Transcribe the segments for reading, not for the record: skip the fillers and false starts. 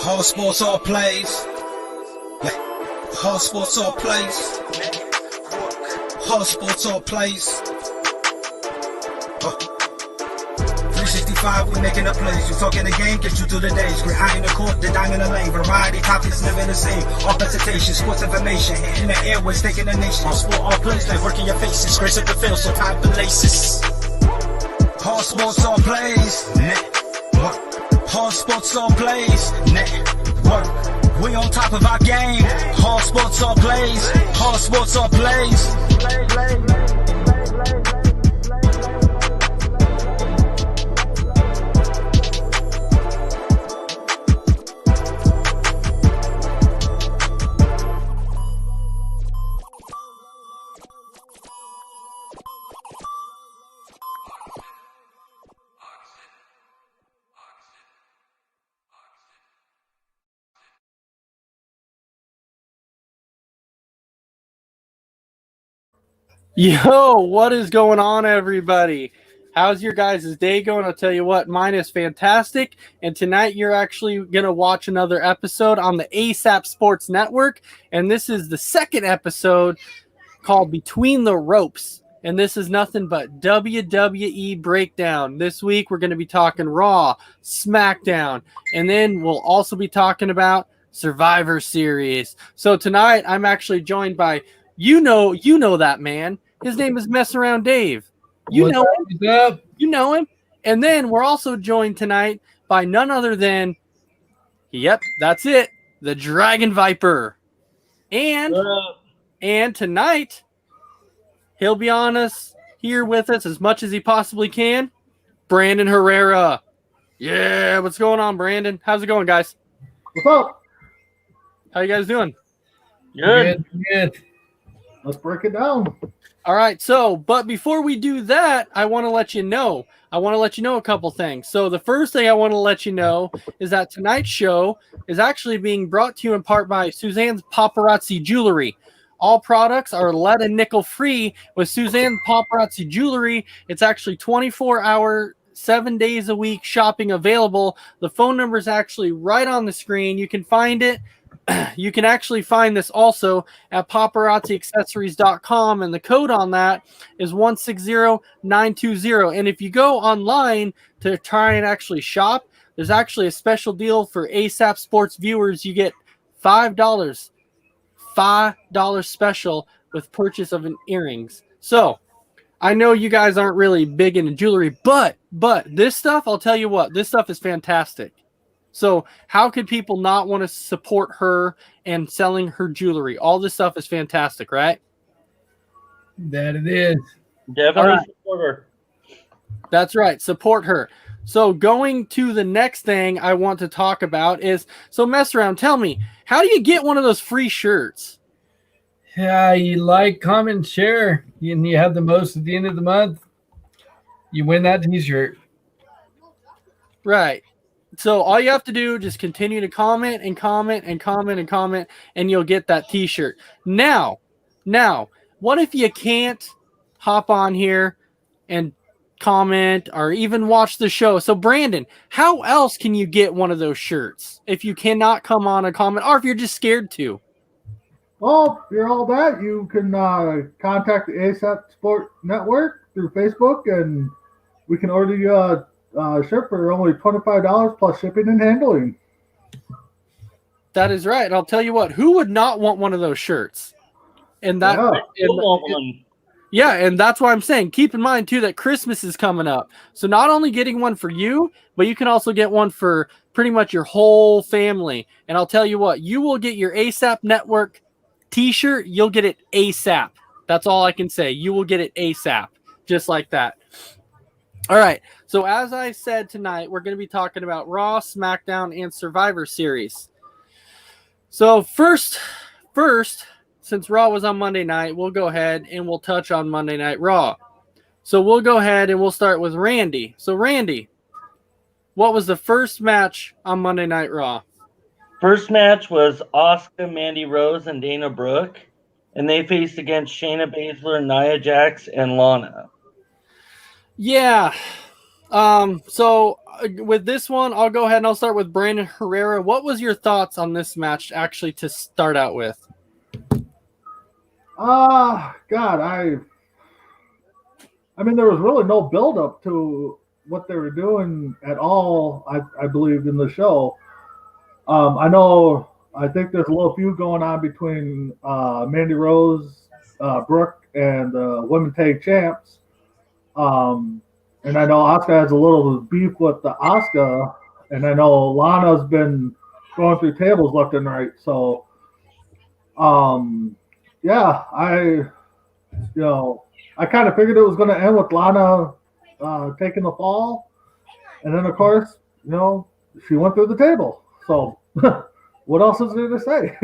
All sports, all plays. Yeah. All sports, all plays. All sports, all plays. 365, we making the plays. You talking the game, get you through the days. Great high in the court, the dime in the lane. Variety topics, living the same. All presentation, sports information. Hitting the airways, taking the nation. All sport, all plays, like working your faces. Grace up the field, so tie the laces. All sports, all plays. Network. All sports, all plays. Network. We on top of our game. All sports, all plays. All sports, all plays. Yo, what is going on, everybody? How's your guys' day going? I'll tell you what, mine is fantastic. And tonight you're actually going to watch another episode on the ASAP Sports Network. And this is the second episode called Between the Ropes. And this is nothing but WWE Breakdown. This week we're going to be talking Raw, SmackDown, and then we'll also be talking about Survivor Series. So tonight I'm actually joined by, you know that man. His name is Mess Around Dave. You know him. And then we're also joined tonight by none other than, yep, that's it, the Dragon Viper. And tonight, he'll be on us here with us as much as he possibly can, Brandon Herrera. Yeah, what's going on, Brandon? How's it going, guys? What's up? How you guys doing? Good. Let's break it down. All right, but before we do that, I want to let you know a couple things. So the first thing I want to let you know is that tonight's show is actually being brought to you in part by Suzanne's Paparazzi Jewelry. All products are lead and nickel free with Suzanne Paparazzi Jewelry. It's actually 24-hour, 7 days a week shopping available. The phone number is actually right on the screen. You can find it. You can actually find this also at paparazziaccessories.com, and the code on that is 160920. And if you go online to try and actually shop, there's actually a special deal for ASAP Sports viewers. You get $5 special with purchase of an earrings. So I know you guys aren't really big into jewelry, but this stuff, I'll tell you what, this stuff is fantastic. So how could people not want to support her and selling her jewelry? All this stuff is fantastic, right? That it is. Definitely support her. That's right. Support her. So going to the next thing I want to talk about is, so Mess Around, tell me, how do you get one of those free shirts? Yeah, you like, comment, share, and you have the most at the end of the month. You win that t-shirt. Right. So all you have to do, just continue to comment, and you'll get that t-shirt. Now, what if you can't hop on here and comment or even watch the show? So Brandon, how else can you get one of those shirts if you cannot come on and comment, or if you're just scared to? Well, if you're all that, you can contact the ASAP Sport Network through Facebook, and we can order you a shirt for only $25 plus shipping and handling. That is right. I'll tell you what, who would not want one of those shirts? And that, Yeah. And that's why I'm saying, keep in mind too that Christmas is coming up. So not only getting one for you, but you can also get one for pretty much your whole family. And I'll tell you what, you will get your ASAP Network t-shirt. You'll get it ASAP. That's all I can say. You will get it ASAP, just like that. All right. So as I said tonight, we're going to be talking about Raw, SmackDown, and Survivor Series. So first, since Raw was on Monday night, we'll go ahead and we'll touch on Monday Night Raw. So we'll go ahead and we'll start with Randy. So Randy, what was the first match on Monday Night Raw? First match was Asuka, Mandy Rose, and Dana Brooke, and they faced against Shayna Baszler, Nia Jax, and Lana. Yeah, So with this one, I'll go ahead and I'll start with Brandon Herrera. What was your thoughts on this match actually to start out with? God, I mean, there was really no build up to what they were doing at all. I believe in the show. I think there's a little feud going on between Mandy Rose, Brooke, and women tag champs. And I know Asuka has a little beef with the Asuka, and I know Lana's been going through tables left and right. So, yeah, I kind of figured it was going to end with Lana taking the fall, and then of course, she went through the table. So, what else is there to say?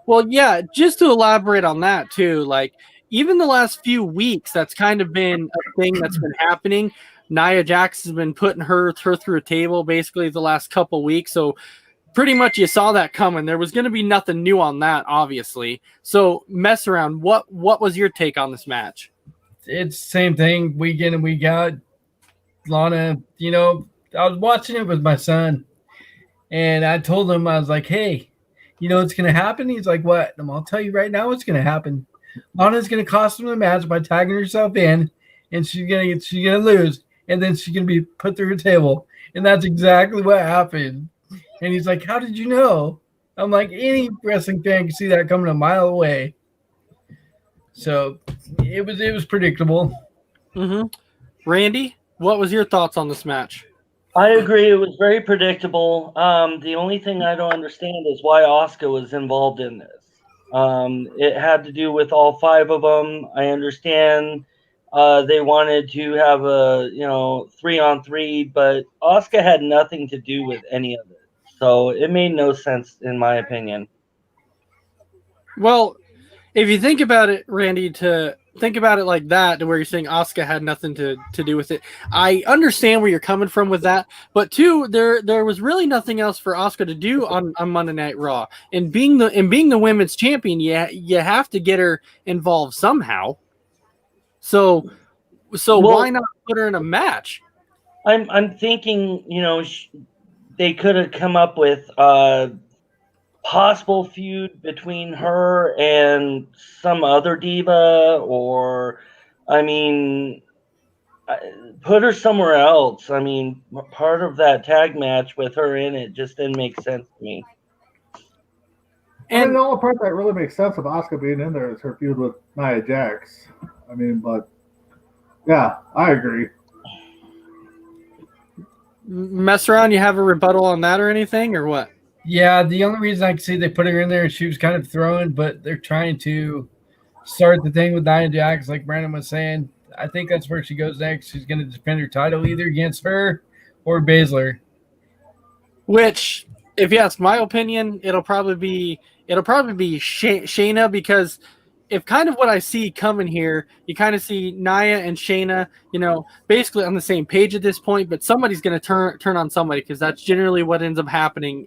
Well, yeah, just to elaborate on that too, like even the last few weeks, that's kind of been a thing that's been happening. Nia Jax has been putting her through a table basically the last couple weeks. So pretty much you saw that coming. There was going to be nothing new on that, obviously. So mess around. What was your take on this match? It's the same thing week in and week out. Lana, I was watching it with my son, and I told him, I was like, hey, what's going to happen? He's like, what? And I'll tell you right now what's going to happen. Lana's going to cost him the match by tagging herself in, and she's going to lose, and then she's going to be put through a table. And that's exactly what happened. And he's like, how did you know? I'm like, any wrestling fan can see that coming a mile away. So it was predictable. Mm-hmm. Randy, what was your thoughts on this match? I agree. It was very predictable. The only thing I don't understand is why Asuka was involved in this. It had to do with all 5 of them. I understand they wanted to have a 3-on-3, but Asuka had nothing to do with any of it. So it made no sense in my opinion. Well, if you think about it, Randy, to think about it like that, to where you're saying Asuka had nothing to do with it, I understand where you're coming from with that. But two, there was really nothing else for Asuka to do on Monday Night Raw. And being the women's champion, you have to get her involved somehow. So why not put her in a match? I'm thinking, they could have come up with possible feud between her and some other diva, or put her somewhere else. Part of that tag match with her in it just didn't make sense to me. And the only part that really makes sense of Asuka being in there is her feud with Nia Jax. But yeah, I agree. Mess around, you have a rebuttal on that or anything, or what? Yeah, the only reason I can see they put her in there, she was kind of throwing, but they're trying to start the thing with Nia Jax, like Brandon was saying. I think that's where she goes next. She's going to defend her title either against her or Baszler. Which, if you ask my opinion, it'll probably be Shayna, because if kind of what I see coming here, you kind of see Nia and Shayna, basically on the same page at this point, but somebody's going to turn on somebody, because that's generally what ends up happening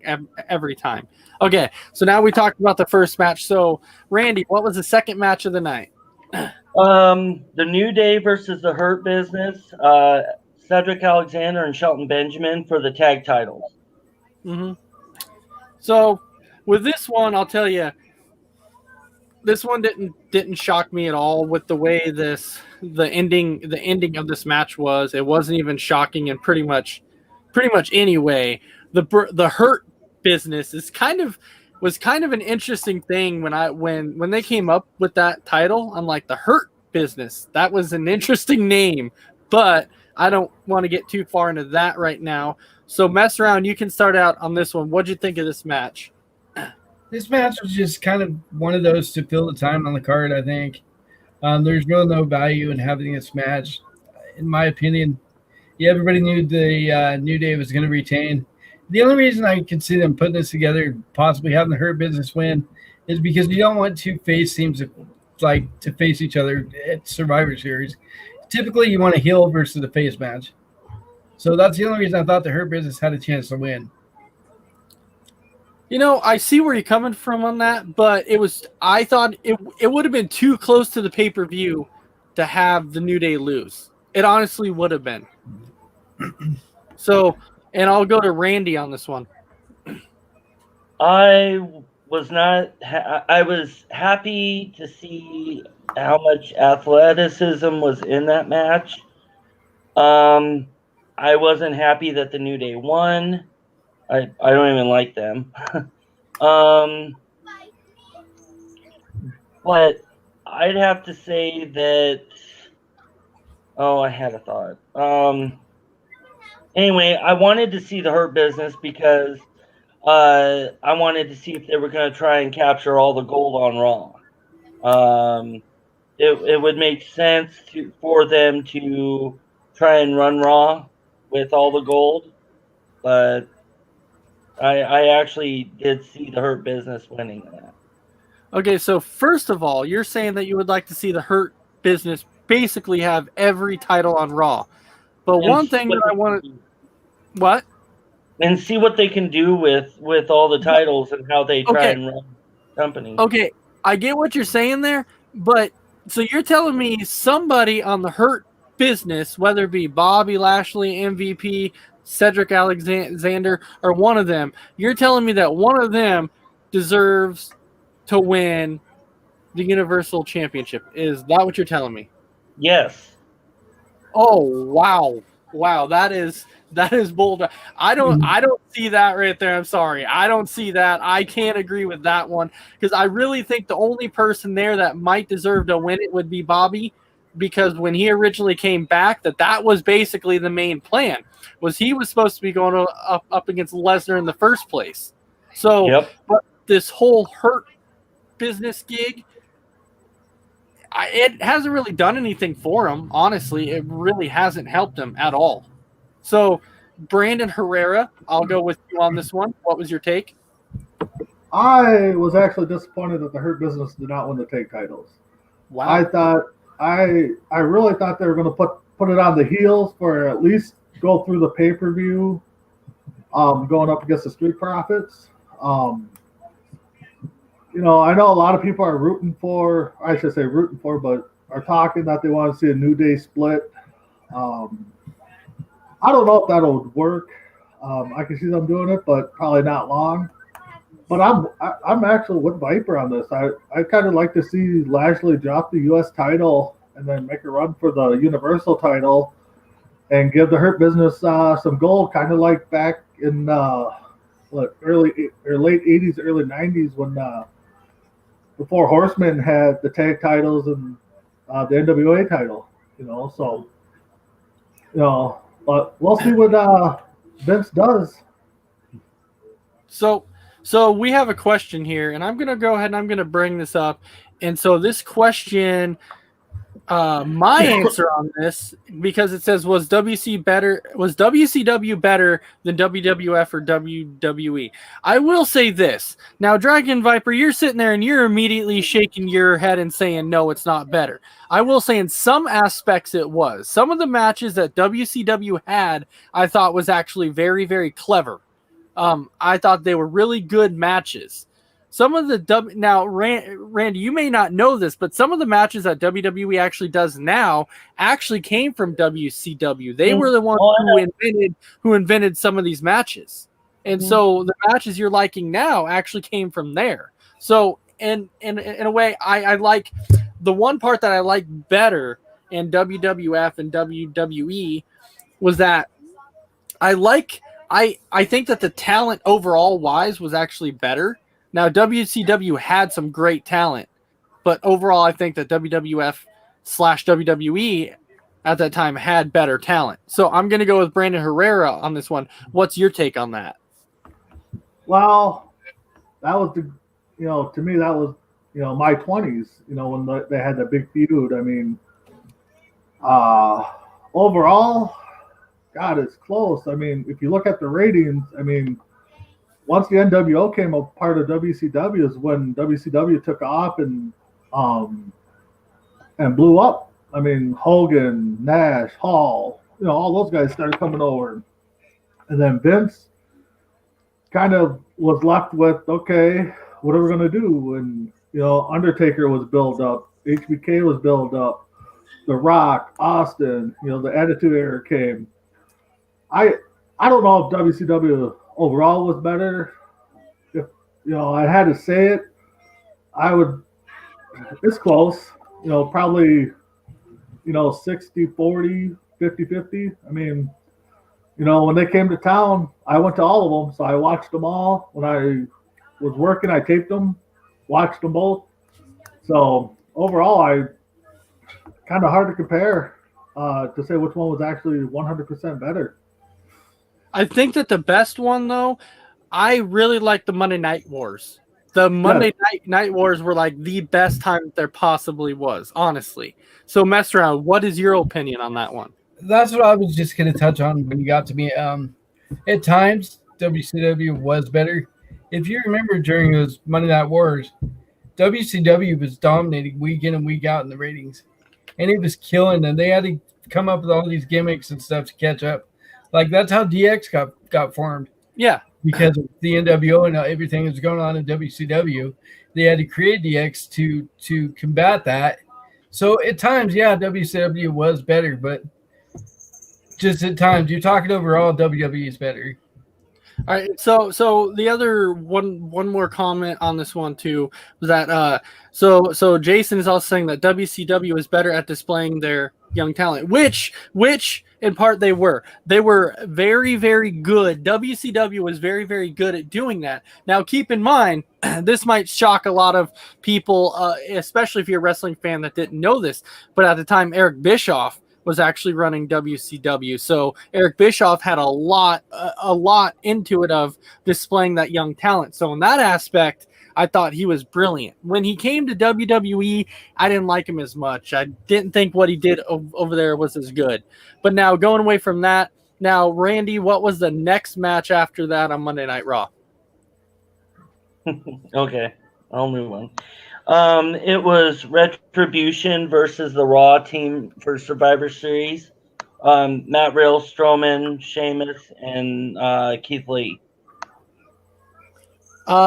every time. Okay, so now we talked about the first match. So, Randy, what was the second match of the night? The New Day versus the Hurt Business, Cedric Alexander and Shelton Benjamin for the tag titles. Mm-hmm. So, with this one, I'll tell you, this one didn't shock me at all with the way the ending of this match was. It wasn't even shocking in pretty much any way. The Hurt Business was kind of an interesting thing when they came up with that title. I'm like, the Hurt Business. That was an interesting name, but I don't want to get too far into that right now. So mess around. You can start out on this one. What'd you think of this match? This match was just kind of one of those to fill the time on the card, I think. There's really no value in having this match, in my opinion. Yeah, everybody knew the New Day was going to retain. The only reason I can see them putting this together, possibly having the Hurt Business win, is because you don't want two face teams to face each other at Survivor Series. Typically, you want a heel versus a face match. So that's the only reason I thought the Hurt Business had a chance to win. I see where you're coming from on that, but I thought it would have been too close to the pay-per-view to have the New Day lose. It honestly would have been. So, and I'll go to Randy on this one. I was not. I was happy to see how much athleticism was in that match. I wasn't happy that the New Day won. I don't even like them. But I'd have to say that. Oh, I had a thought. Anyway, I wanted to see the Hurt Business because I wanted to see if they were going to try and capture all the gold on Raw. It would make sense for them to try and run Raw with all the gold, but I actually did see the Hurt Business winning that. Okay, so first of all, you're saying that you would like to see the Hurt Business basically have every title on Raw. But And one see thing what that I they want can to... do. What? And see what they can do with all the titles and how they try Okay. and run companies. Okay, I get what you're saying there, but so you're telling me somebody on the Hurt Business, whether it be Bobby Lashley, MVP, Cedric Alexander, or one of them, you're telling me that one of them deserves to win the Universal Championship. Is that what you're telling me? Yes. Oh, wow, that is bold. I don't see that right there. I'm sorry, I don't see that. I can't agree with that one because I really think the only person there that might deserve to win it would be Bobby, because when he originally came back, that was basically the main plan. Was he was supposed to be going up against Lesnar in the first place. So, Yep. but this whole Hurt Business gig, it hasn't really done anything for him. Honestly, it really hasn't helped him at all. So, Brandon Herrera, I'll go with you on this one. What was your take? I was actually disappointed that the Hurt Business did not win the tag titles. Wow. I really thought they were going to put it on the heels for at least go through the pay-per-view, going up against the Street Profits. I know a lot of people are rooting for, but are talking that they want to see a New Day split. I don't know if that'll work. I can see them doing it, but probably not long. But I'm actually with Viper on this. I kind of like to see Lashley drop the U.S. title and then make a run for the Universal title and give the Hurt Business some gold, kind of like back in early or late 80s, early 90s when before Horsemen had the tag titles and the NWA title. But we'll see what Vince does. So we have a question here, and I'm going to go ahead and I'm going to bring this up. And so this question, my answer on this, because it says, was WCW better than WWF or WWE? I will say this. Now, Dragon Viper, you're sitting there and you're immediately shaking your head and saying, no, it's not better. I will say in some aspects it was. Some of the matches that WCW had, I thought was actually very, very clever. I thought they were really good matches. Some of the now, Randy, you may not know this, but some of the matches that WWE actually does now actually came from WCW. They were the ones who invented some of these matches, and so the matches you're liking now actually came from there. So, in a way, I like the one part that I like better in WWF and WWE was that I think that the talent overall wise was actually better. Now, WCW had some great talent, but overall, I think that WWF/WWE at that time had better talent. So I'm going to go with Brandon Herrera on this one. What's your take on that? Well, that was to me, that was, my 20s, when they had the big feud. I mean, overall, God, it's close. I mean, if you look at the ratings, I mean, once the NWO came a part of WCW is when WCW took off and blew up. I mean, Hogan, Nash, Hall, all those guys started coming over. And then Vince kind of was left with, okay, what are we going to do? And, Undertaker was built up. HBK was built up. The Rock, Austin, the Attitude Era came. I don't know if WCW overall was better. If I had to say it, I would. It's close. Probably 60-40, 50-50. I mean, when they came to town, I went to all of them, so I watched them all. When I was working, I taped them, watched them both. So overall, I kind of hard to compare to say which one was actually 100% better. I think that the best one, though, I really like the Monday Night Wars. The Monday Night Wars were like the best time there possibly was, honestly. So, mess around. What is your opinion on that one? That's what I was just going to touch on when you got to me. At times, WCW was better. If you remember during those Monday Night Wars, WCW was dominating week in and week out in the ratings. And it was killing them. They had to come up with all these gimmicks and stuff to catch up. Like, that's how DX got formed. Yeah. Because of the NWO and everything that was going on in WCW. They had to create DX to combat that. So at times, yeah, WCW was better, but just at times, you're talking overall, WWE is better. All right, so the other one more comment on this one too was that so Jason is also saying that WCW is better at displaying their young talent, which in part they were very, very good. WCW was very, very good at doing that. Now keep in mind, this might shock a lot of people, especially if you're a wrestling fan that didn't know this, but at the time Eric Bischoff was actually running WCW. So Eric Bischoff had a lot into it of displaying that young talent. So in that aspect, I thought he was brilliant. When he came to WWE, I didn't like him as much. I didn't think what he did over there was as good. But now going away from that, now Randy, what was the next match after that on Monday Night Raw? Okay, I'll move on. It was Retribution versus the Raw team for Survivor Series. Matt Riddle, Strowman, Sheamus, and Keith Lee.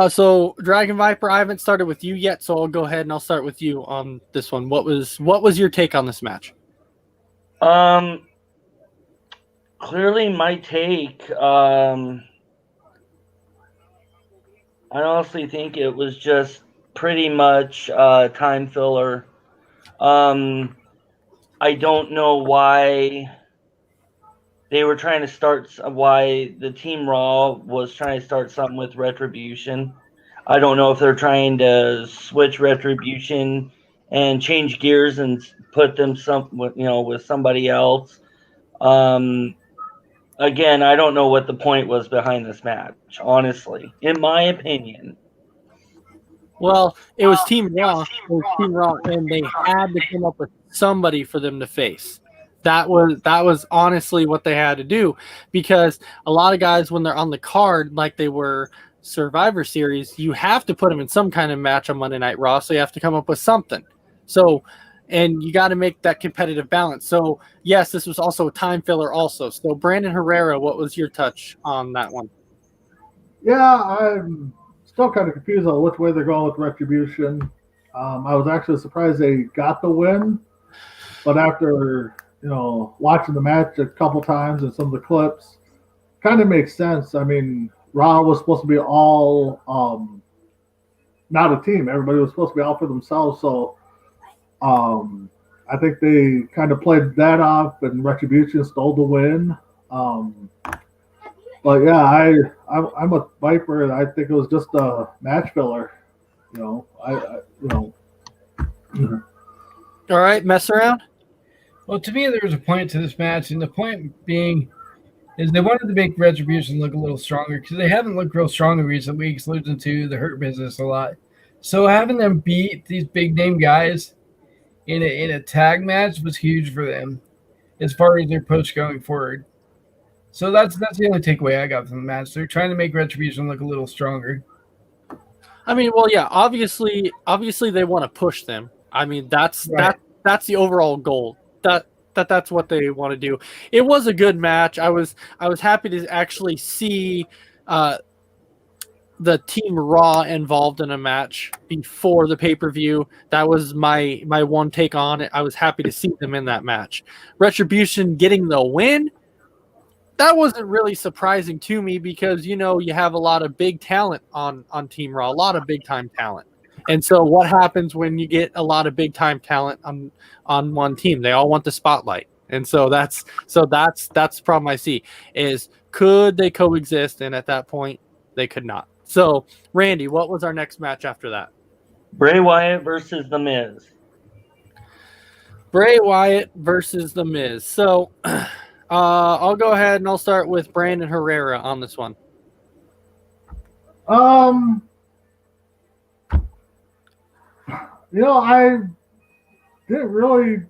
So Dragon Viper, I haven't started with you yet, so I'll go ahead and I'll start with you on this one. What was your take on this match? Clearly my take, I honestly think it was just pretty much time filler. I don't know why they were trying to start, why the Team Raw was trying to start something with Retribution. I don't know if they're trying to switch Retribution and change gears and put them with somebody else. Again, I don't know what the point was behind this match, honestly, in my opinion. Well, it was Team Raw. And they had to come up with somebody for them to face. That was honestly what they had to do, because a lot of guys, when they're on the card, like they were Survivor Series, you have to put them in some kind of match on Monday Night Raw, so you have to come up with something. So, and you got to make that competitive balance. So, yes, this was also a time filler also. So, Brandon Herrera, what was your touch on that one? Yeah, I'm still kind of confused on which way they're going with Retribution. I was actually surprised they got the win, but after watching the match a couple times and some of the clips, kind of makes sense. I mean, Raw was supposed to be all not a team. Everybody was supposed to be out for themselves. So I think they kind of played that off, and Retribution stole the win. But yeah, I'm a Viper. I think it was just a match filler. All right, mess around. Well, to me, there was a point to this match, and the point being is they wanted to make Retribution look a little stronger because they haven't looked real strong in recent weeks, losing to the Hurt Business a lot. So having them beat these big name guys in a tag match was huge for them as far as their push going forward. So that's the only takeaway I got from the match. They're trying to make Retribution look a little stronger. I mean, well, yeah, obviously they want to push them. I mean, that's the overall goal. That's what they want to do. It was a good match. I was happy to actually see the Team Raw involved in a match before the pay-per-view. That was my one take on it. I was happy to see them in that match. Retribution getting the win, that wasn't really surprising to me because, you know, you have a lot of big talent on Team Raw, a lot of big time talent. And so what happens when you get a lot of big time talent on one team? They all want the spotlight. And so that's the problem I see is could they coexist? And at that point they could not. So Randy, what was our next match after that? Bray Wyatt versus The Miz. Bray Wyatt versus The Miz. So I'll go ahead and I'll start with Brandon Herrera on this one. You know, I didn't really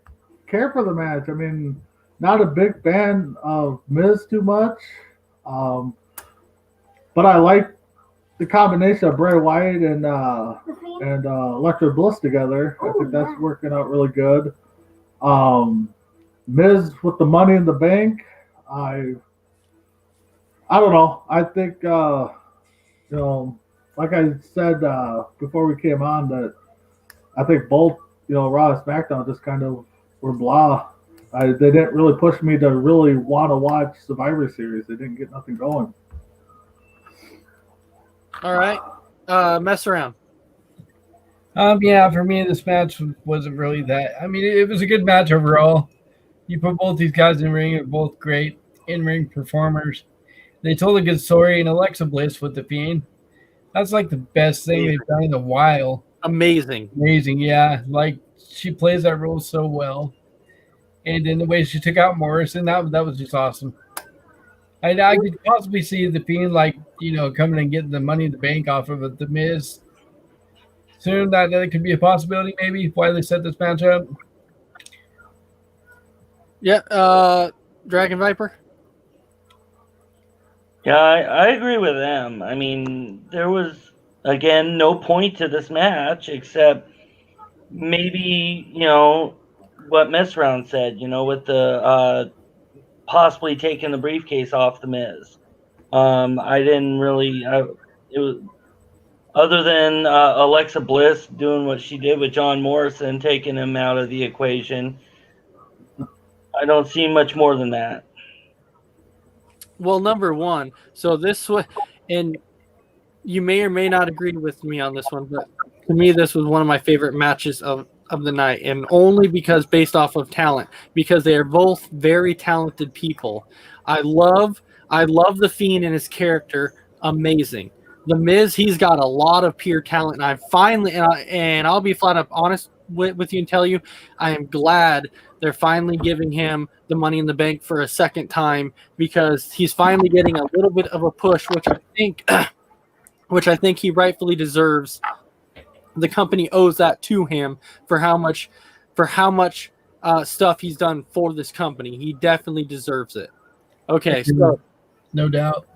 care for the match. I mean, not a big fan of Miz too much. But I like the combination of Bray Wyatt and Alexa Bliss together. I think that's working out really good. Miz with the Money in the Bank. I don't know. I think you know, like I said before we came on, that I think both, you know, Raw and SmackDown just kind of were blah. They didn't really push me to really want to watch Survivor Series. They didn't get nothing going. All right. Mess around. Yeah, for me, this match wasn't really that. I mean, it was a good match overall. You put both these guys in the ring, they're both great in-ring performers. They told a good story, and Alexa Bliss with the Fiend. That's like the best thing they've done in a while. Amazing, yeah. Like, she plays that role so well. And in the way she took out Morrison, that was just awesome. I could possibly see the Fiend, like, you know, coming and getting the Money in the Bank off of it, The Miz. Soon that could be a possibility, maybe, why they set this match up. Yeah, Dragon Viper. Yeah, I agree with them. I mean, there was, again, no point to this match except maybe, you know, what Mess Round said, you know, with the possibly taking the briefcase off The Miz. I didn't really, it was, other than Alexa Bliss doing what she did with John Morrison, taking him out of the equation, I don't see much more than that. Well, number one, so this was, and you may or may not agree with me on this one, but to me, this was one of my favorite matches of the night, and only because based off of talent, because they are both very talented people. I love the Fiend and his character, amazing. The Miz, he's got a lot of pure talent, and I finally, and I'll be flat up honest with you and tell you, I am glad they're finally giving him the Money in the Bank for a second time, because he's finally getting a little bit of a push, which I think he rightfully deserves. The company owes that to him for how much stuff he's done for this company. He definitely deserves it. Okay, so no doubt.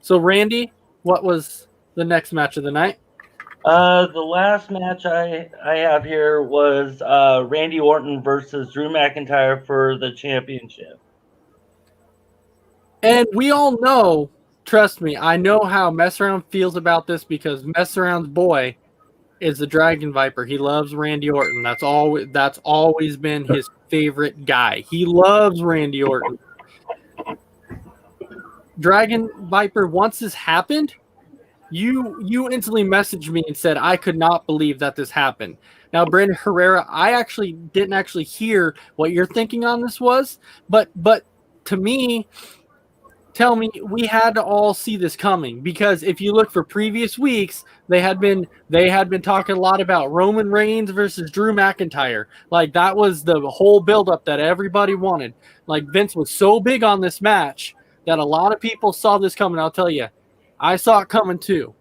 So Randy, what was the next match of the night? The last match I have here was Randy Orton versus Drew McIntyre for the championship. And we all know, trust me, I know how Mess Around feels about this, because Mess Around's boy is the Dragon Viper. He loves Randy Orton. That's always been his favorite guy. He loves Randy Orton. Dragon Viper, once this happened, you instantly messaged me and said, I could not believe that this happened. Now, Brandon Herrera, I actually didn't hear what your thinking on this was, but to me, tell me, we had to all see this coming, because if you look for previous weeks, they had been talking a lot about Roman Reigns versus Drew McIntyre. Like, that was the whole buildup that everybody wanted. Like, Vince was so big on this match that a lot of people saw this coming. I'll tell you, I saw it coming too.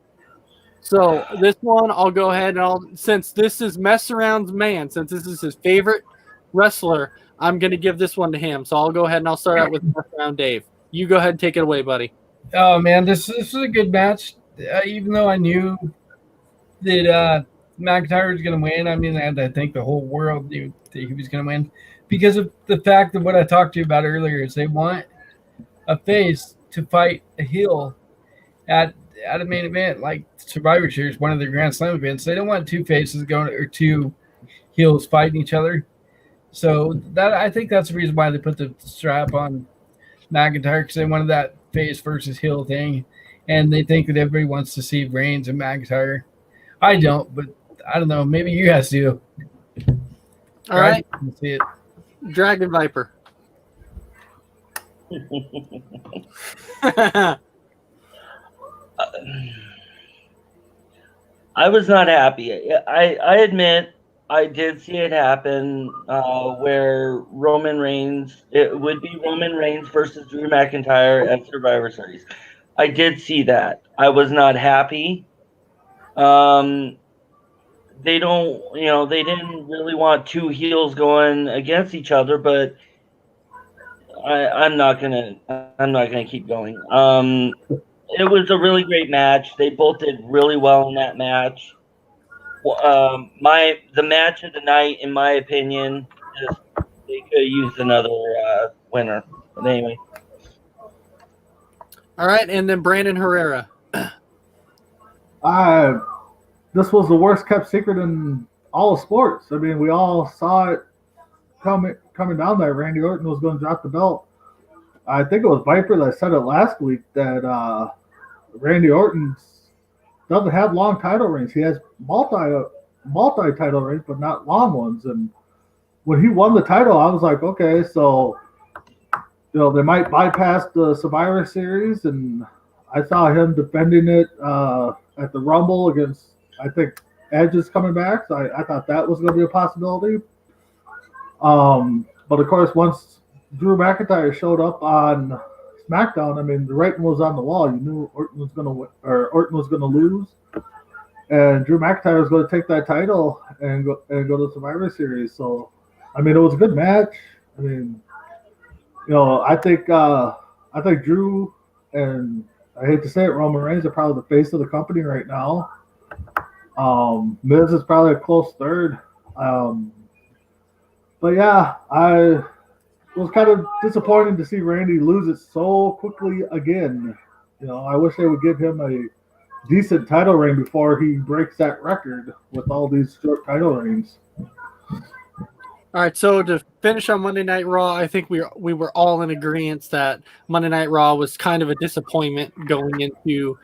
So this one, I'll go ahead and since this is Mess Around's man, since this is his favorite wrestler, I'm going to give this one to him. So I'll go ahead and I'll start out with Mess Around Dave. You go ahead and take it away, buddy. Oh man, this is a good match. Even though I knew that McIntyre was going to win, I mean, I think the whole world knew that he was going to win, because of the fact that what I talked to you about earlier is they want a face to fight a heel at a main event like Survivor Series, one of the Grand Slam events. They don't want two faces going, or two heels fighting each other. So that, I think that's the reason why they put the strap on McIntyre because they wanted that face versus heel thing, and they think that everybody wants to see Reigns and McIntyre. I don't, but I don't know. Maybe you guys do. All right, See it. Dragon Viper. I was not happy. I admit I did see it happen where Roman Reigns, it would be Roman Reigns versus Drew McIntyre at Survivor Series. I did see that. I was not happy. They didn't really want two heels going against each other, but I'm not gonna keep going. It was a really great match. They both did really well in that match. The match of the night, in my opinion, is they could have used another winner. But anyway. All right, and then Brandon Herrera. This was the worst kept secret in all of sports. I mean, we all saw it coming down there. Randy Orton was going to drop the belt. I think it was Viper that said it last week that Randy Orton doesn't have long title reigns. He has multi-title reigns, but not long ones. And when he won the title, I was like, okay, so they might bypass the Survivor Series, and I saw him defending it at the Rumble against, I think, Edge is coming back, so I thought that was going to be a possibility. But of course, once Drew McIntyre showed up on SmackDown, I mean, the writing was on the wall. You knew Orton was going to lose, and Drew McIntyre was going to take that title and go to the Survivor Series. So, I mean, it was a good match. I mean, I think Drew, and I hate to say it, Roman Reigns are probably the face of the company right now. Miz is probably a close third. But yeah, it was kind of disappointing to see Randy lose it so quickly again. I wish they would give him a decent title reign before he breaks that record with all these short title reigns. All right, so to finish on Monday Night Raw, I think we were all in agreement that Monday Night Raw was kind of a disappointment going into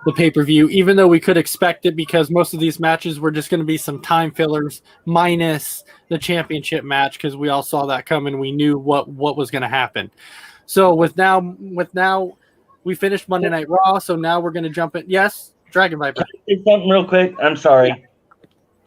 the pay-per-view, even though we could expect it because most of these matches were just going to be some time fillers minus the championship match because we all saw that coming. We knew what was going to happen. So with now we finished Monday Night Raw, so now we're going to jump in. Yes, Dragon Viper. Say something real quick. I'm sorry.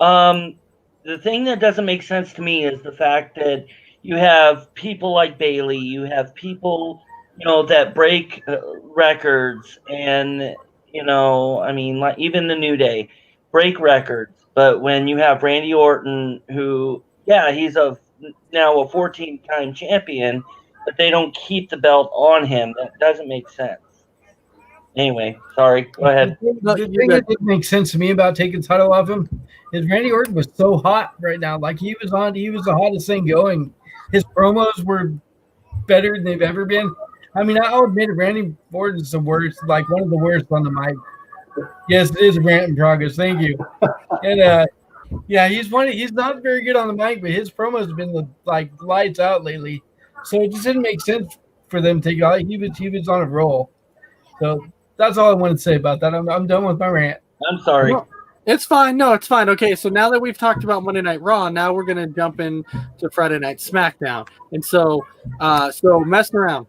The thing that doesn't make sense to me is the fact that you have people like Bayley, you have people, that break records, and I mean, like even the New Day break records. But when you have Randy Orton, who, he's now a 14-time champion, but they don't keep the belt on him, that doesn't make sense. Anyway, sorry. Go ahead. The thing that didn't make sense to me about taking the title off him is Randy Orton was so hot right now. Like he was the hottest thing going. His promos were better than they've ever been. I mean, I'll admit Randy Orton's the worst, like one of the worst on the mic. Yes, it is a rant in progress. Thank you. And he's not very good on the mic, but his promos have been like lights out lately. So it just didn't make sense for them to take it. He was on a roll. So that's all I wanted to say about that. I'm done with my rant. I'm sorry. No, it's fine. No, it's fine. Okay, so now that we've talked about Monday Night Raw, now we're going to jump into Friday Night SmackDown. And so messing around.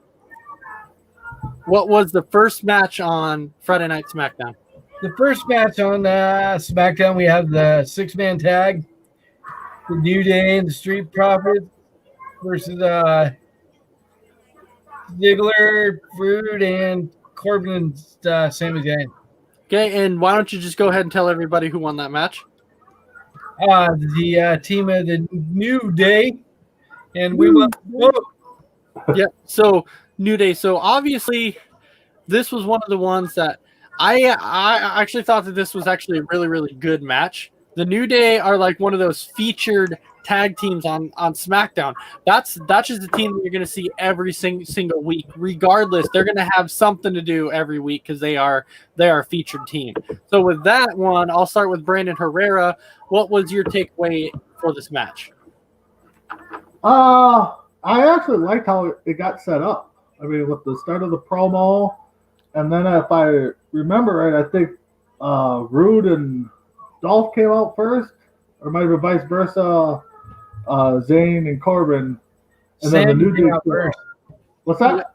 What was the first match on Friday Night SmackDown? The first match on SmackDown, we have the 6-man tag, the New Day and the Street Profits versus Ziggler, Rude, and Corbin and Sami Zayn. Okay, and why don't you just go ahead and tell everybody who won that match? The team of the New Day, and we won. Yeah, so New Day. So obviously, this was one of the ones that I actually thought that this was actually a really, really good match. The New Day are like one of those featured tag teams on SmackDown. That's just a team that you're going to see every single week. Regardless, they're going to have something to do every week because they are a featured team. So with that one, I'll start with Brandon Herrera. What was your takeaway for this match? I actually liked how it got set up. I mean, with the start of the promo, and then if I remember right, I think Rude and Dolph came out first, or might have been vice versa. Zayn and Corbin, and then the Sammy New came Day. out first. What's that?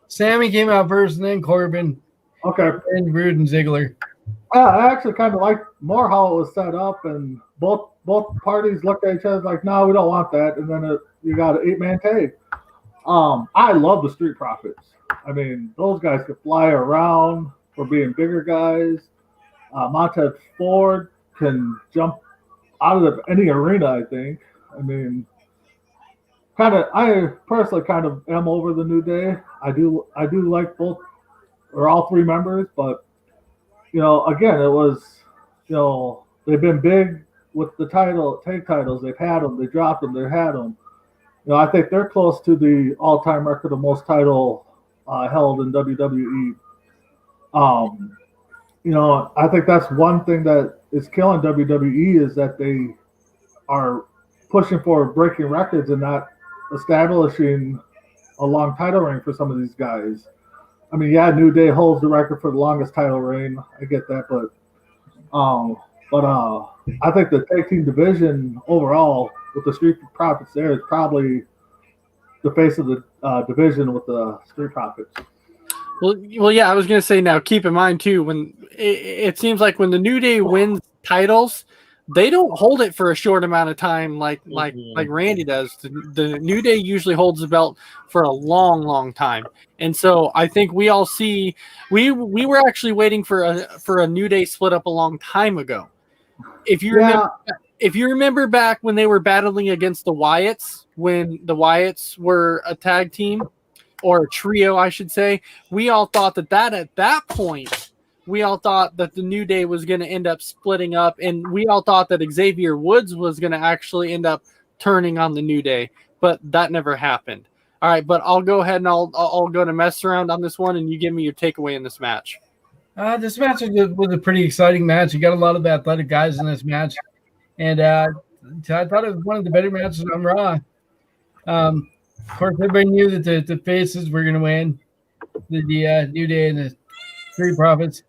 Sammy came out first, and then Corbin, Okay. and Rude and Ziggler. I actually kind of liked more how it was set up, and both parties looked at each other like, "No, we don't want that." And then you got an 8-man tag. I love the Street Profits. I mean, those guys could fly around for being bigger guys. Montez Ford can jump out of any arena, I think. I mean, I personally kind of am over the New Day. I do like both or all three members, but again, it was, they've been big with the tag titles. They've had them, they dropped them, they had them. I think they're close to the all-time record of most title held in WWE. I think that's one thing that is killing WWE is that they are pushing for breaking records and not establishing a long title reign for some of these guys. I mean, yeah, New Day holds the record for the longest title reign. I get that, but I think the tag team division overall with the Street Profits there is probably the face of the division with the Street Profits. Well, yeah, I was gonna say now. Keep in mind too, when it seems like when the New Day wins titles, they don't hold it for a short amount of time like Randy does. The New Day usually holds the belt for a long time, and so I think we all see we were actually waiting for a New Day split up a long time ago. If you remember back when they were battling against the Wyatts, when the Wyatts were a tag team or a trio, I should say, we all thought that at that point. We all thought that the New Day was going to end up splitting up, and we all thought that Xavier Woods was going to actually end up turning on the New Day, but that never happened. All right, but I'll go ahead and I'll go to mess around on this one, and you give me your takeaway in this match. This match was a pretty exciting match. You got a lot of athletic guys in this match, and I thought it was one of the better matches on Raw. Of course, everybody knew that the faces were going to win, the New Day and the Street Profits.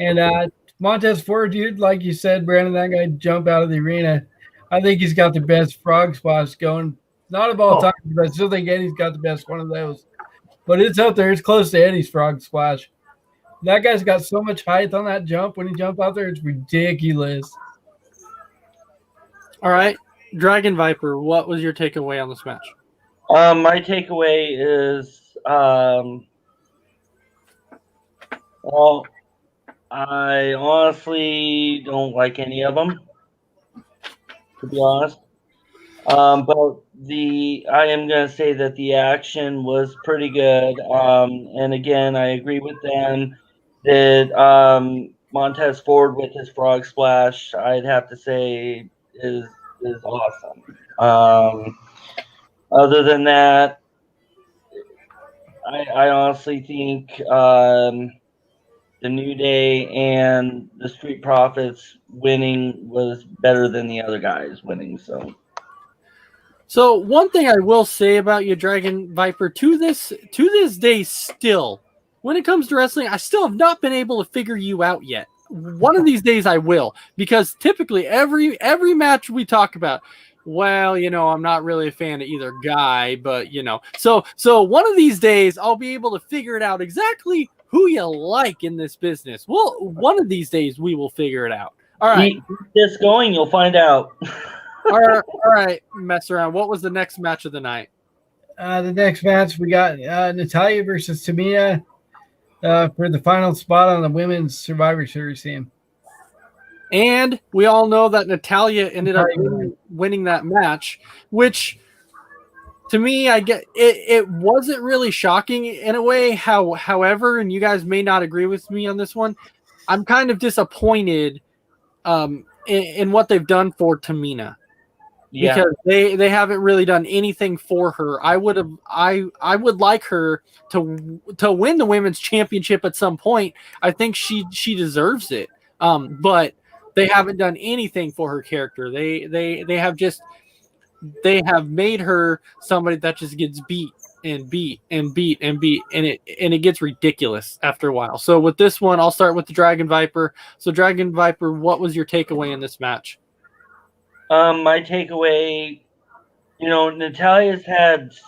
And Montez Ford, dude, like you said, Brandon, that guy jump out of the arena. I think he's got the best frog splash going. Not of all time, but I still think Eddie's got the best one of those. But it's up there. It's close to Eddie's frog splash. That guy's got so much height on that jump. When he jumps out there, it's ridiculous. All right, Dragon Viper, what was your takeaway on this match? My takeaway is, well, I honestly don't like any of them, to be honest. But I am going to say that the action was pretty good. And again, I agree with them that Montez Ford with his frog splash, I'd have to say is awesome. Other than that, I honestly think the New Day and the Street Profits winning was better than the other guys winning. So one thing I will say about you, Dragon Viper, to this day still, when it comes to wrestling, I still have not been able to figure you out yet. One of these days I will, because typically every match we talk about, well, I'm not really a fan of either guy, but so one of these days I'll be able to figure it out exactly who you like in this business. Well, one of these days we will figure it out. All right. Keep this going, you'll find out. All right, mess around. What was the next match of the night? The next match, we got Natalya versus Tamina for the final spot on the women's Survivor Series team. And we all know that Natalya ended up winning that match, which to me, I get it wasn't really shocking in a way. However, and you guys may not agree with me on this one, I'm kind of disappointed in what they've done for Tamina. Yeah. Because they haven't really done anything for her. I would like her to win the women's championship at some point. I think she deserves it. But they haven't done anything for her character. They have made her somebody that just gets beat and beat and beat and beat, and it gets ridiculous after a while. So with this one, I'll start with the Dragon Viper. So Dragon Viper, what was your takeaway in this match? My takeaway, Natalia's has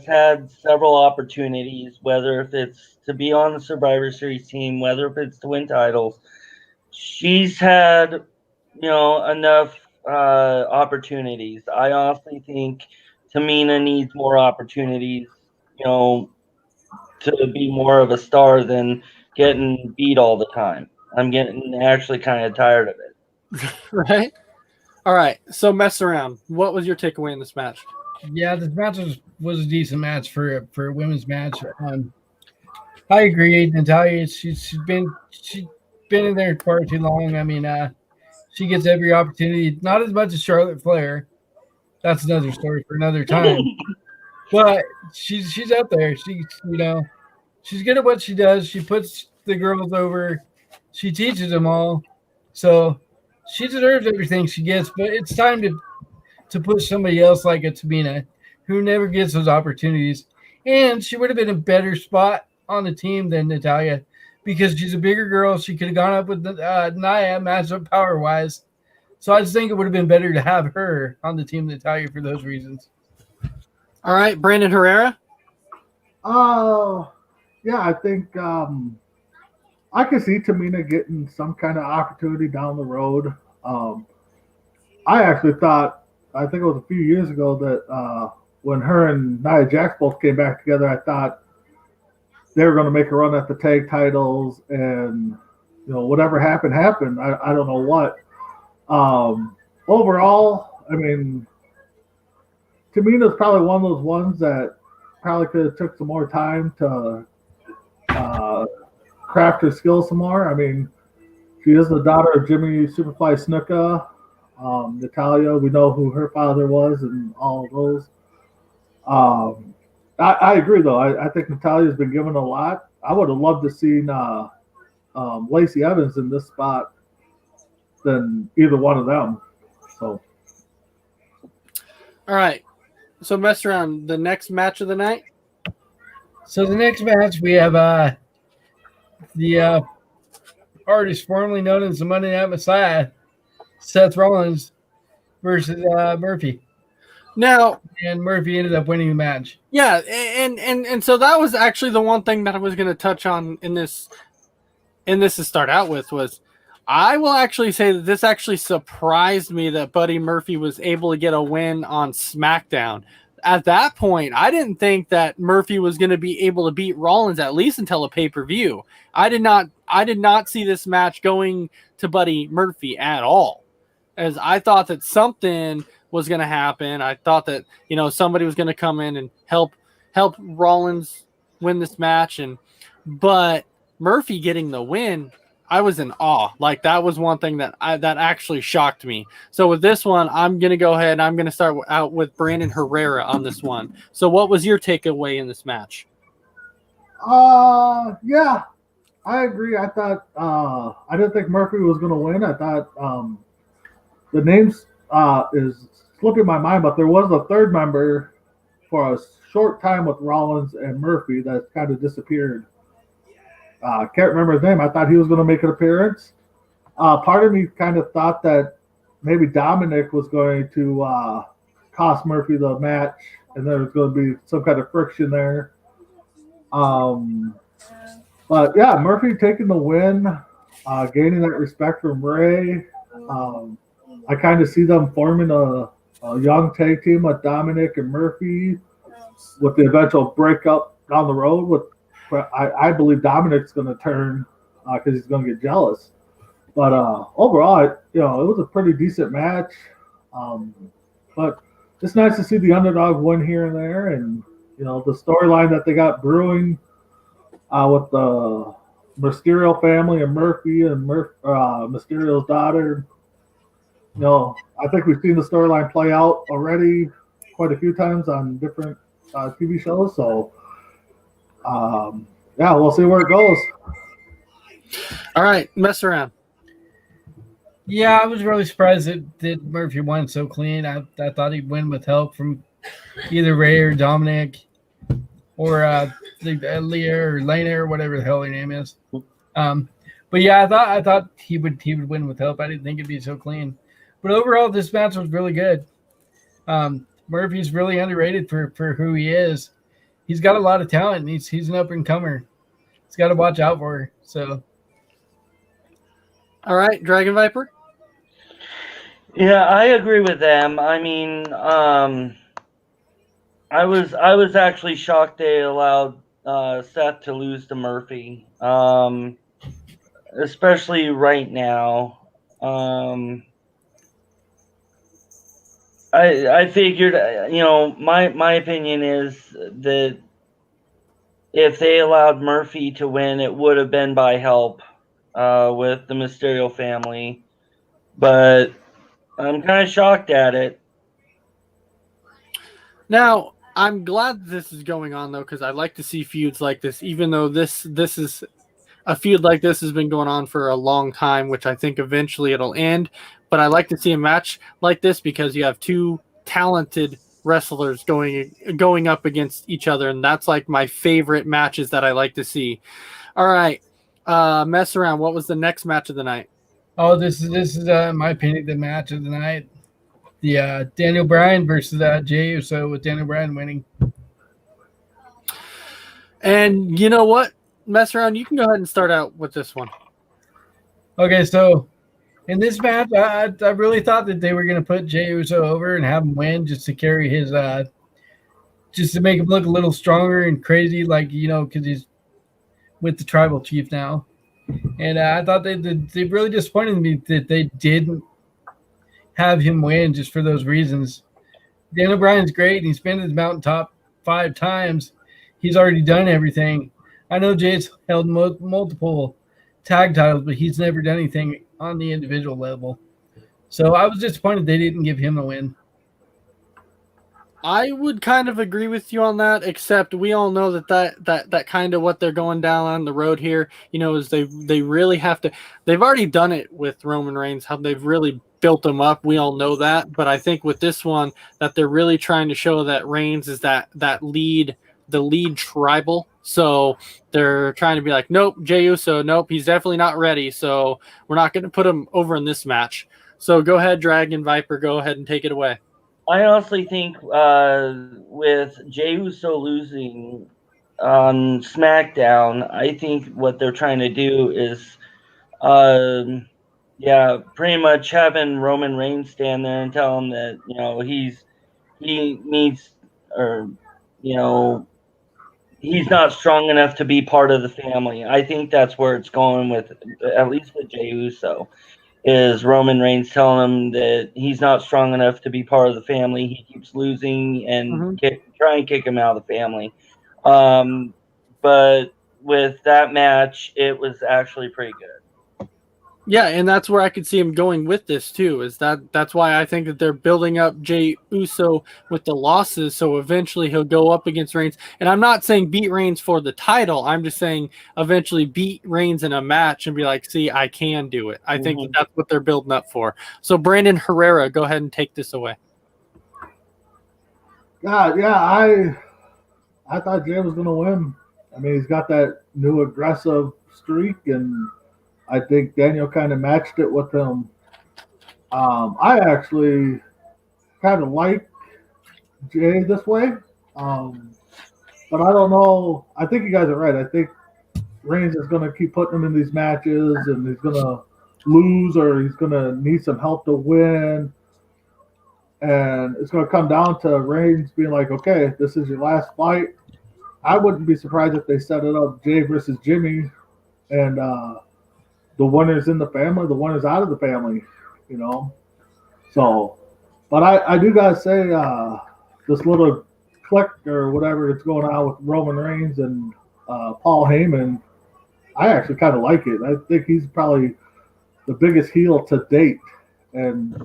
had several opportunities, whether if it's to be on the Survivor Series team, whether if it's to win titles. She's had, enough opportunities. I honestly think Tamina needs more opportunities, to be more of a star than getting beat all the time. I'm getting actually kind of tired of it. Right? All right. So mess around. What was your takeaway in this match? Yeah, this match was a decent match for a women's match. I agree, Natalya. She's been in there far too long. I mean, she gets every opportunity. Not as much as Charlotte Flair. That's another story for another time. But she's up there. She's good at what she does. She puts the girls over. She teaches them all. So she deserves everything she gets. But it's time to push somebody else like a Tamina, who never gets those opportunities. And she would have been a better spot on the team than Natalya, because she's a bigger girl. She could have gone up with Nia matchup power-wise. So I just think it would have been better to have her on the team than Natalya for those reasons. All right, Brandon Herrera? Yeah, I think I could see Tamina getting some kind of opportunity down the road. I actually thought, I think it was a few years ago, that when her and Nia Jax both came back together, I thought they were going to make a run at the tag titles, and whatever happened. I don't know what. Overall, I mean, Tamina's probably one of those ones that probably could have took some more time to craft her skills some more. I mean, she is the daughter of Jimmy Superfly Snuka. Natalya, we know who her father was and all of those. I agree, though. I think Natalya's been given a lot. I would have loved to see Lacey Evans in this spot than either one of them. So, all right. So mess around. The next match of the night? So the next match, we have the artist formerly known as the Monday Night Messiah, Seth Rollins, versus Murphy. Now, and Murphy ended up winning the match. Yeah, and so that was actually the one thing that I was going to touch on in this to start out with was, I will actually say that this actually surprised me that Buddy Murphy was able to get a win on SmackDown. At that point, I didn't think that Murphy was going to be able to beat Rollins at least until a pay-per-view. I did not see this match going to Buddy Murphy at all, as I thought that something was going to happen. I thought that somebody was going to come in and help Rollins win this match, but Murphy getting the win, I was in awe. Like, that was one thing that actually shocked me. So with this one, I'm going to go ahead and I'm going to start out with Brandon Herrera on this one. So what was your takeaway in this match? Yeah, I agree. I thought I didn't think Murphy was going to win. I thought the names is slipping my mind, but there was a third member for a short time with Rollins and Murphy that kind of disappeared. Can't remember his name. I thought he was going to make an appearance. Part of me kind of thought that maybe Dominic was going to cost Murphy the match, and there was going to be some kind of friction there. But yeah, Murphy taking the win, gaining that respect from Ray. I kind of see them forming a young tag team with Dominic and Murphy, with the eventual breakup down the road. I believe Dominic's going to turn because he's going to get jealous. But overall, it was a pretty decent match. But it's nice to see the underdog win here and there, and the storyline that they got brewing with the Mysterio family and Murphy and Mysterio's daughter. I think we've seen the storyline play out already quite a few times on different TV shows. So, yeah, we'll see where it goes. All right, mess around. Yeah, I was really surprised that Murphy won so clean. I thought he'd win with help from either Ray or Dominic. or Leah or Lena or whatever the hell her name is. But yeah, I thought he would win with help. I didn't think it'd be so clean. But overall, this match was really good. Murphy's really underrated for who he is. He's got a lot of talent. And he's an up and comer. He's got to watch out for her. So, all right, Dragon Viper. Yeah, I agree with them. I mean, I was actually shocked they allowed Seth to lose to Murphy, especially right now. I figured, my opinion is that if they allowed Murphy to win, it would have been by help with the Mysterio family, but I'm kind of shocked at it. Now, I'm glad this is going on, though, because I like to see feuds like this, even though this is a feud like this has been going on for a long time, which I think eventually it'll end. But I like to see a match like this because you have two talented wrestlers going up against each other, and that's like my favorite matches that I like to see. All right, mess around. What was the next match of the night? Oh, this is in my opinion the match of the night. The Daniel Bryan versus Jey Uso, with Daniel Bryan winning. And you know what, mess around. You can go ahead and start out with this one. Okay, so in this match, I really thought that they were going to put Jey Uso over and have him win just to carry his, just to make him look a little stronger and crazy, like, because he's with the tribal chief now. And I thought they really disappointed me that they didn't have him win just for those reasons. Daniel Bryan's great, and he's been to the mountaintop 5 times. He's already done everything. I know Jay's held multiple tag titles, but he's never done anything on the individual level. So I was disappointed they didn't give him a win. I would kind of agree with you on that, except we all know that kind of what they're going down on the road here, is they really have to. They've already done it with Roman Reigns, how they've really built him up. We all know that, but I think with this one that they're really trying to show that Reigns is the lead tribal. So they're trying to be like, nope, Jey Uso, nope, he's definitely not ready. So we're not going to put him over in this match. So go ahead, Dragon Viper, go ahead and take it away. I honestly think with Jey Uso losing on SmackDown, I think what they're trying to do is, pretty much having Roman Reigns stand there and tell him that he's not strong enough to be part of the family. I think that's where it's going with, at least with Jey Uso. Is Roman Reigns telling him that he's not strong enough to be part of the family. He keeps losing and try and kick him out of the family. But with that match, it was actually pretty good. Yeah, and that's where I could see him going with this too. That's why I think that they're building up Jey Uso with the losses, so eventually he'll go up against Reigns. And I'm not saying beat Reigns for the title. I'm just saying eventually beat Reigns in a match and be like, see, I can do it. I think that's what they're building up for. So Brandon Herrera, go ahead and take this away. God, yeah, I thought Jey was going to win. I mean, he's got that new aggressive streak, and I think Daniel kind of matched it with him. I actually kind of like Jey this way, but I don't know. I think you guys are right. I think Reigns is going to keep putting him in these matches, and he's going to lose or he's going to need some help to win. And it's going to come down to Reigns being like, okay, this is your last fight. I wouldn't be surprised if they set it up Jey versus Jimmy, and the winner's in the family, the winner's out of the family, So, but I do gotta say, this little click or whatever that's going on with Roman Reigns and Paul Heyman, I actually kind of like it. I think he's probably the biggest heel to date, and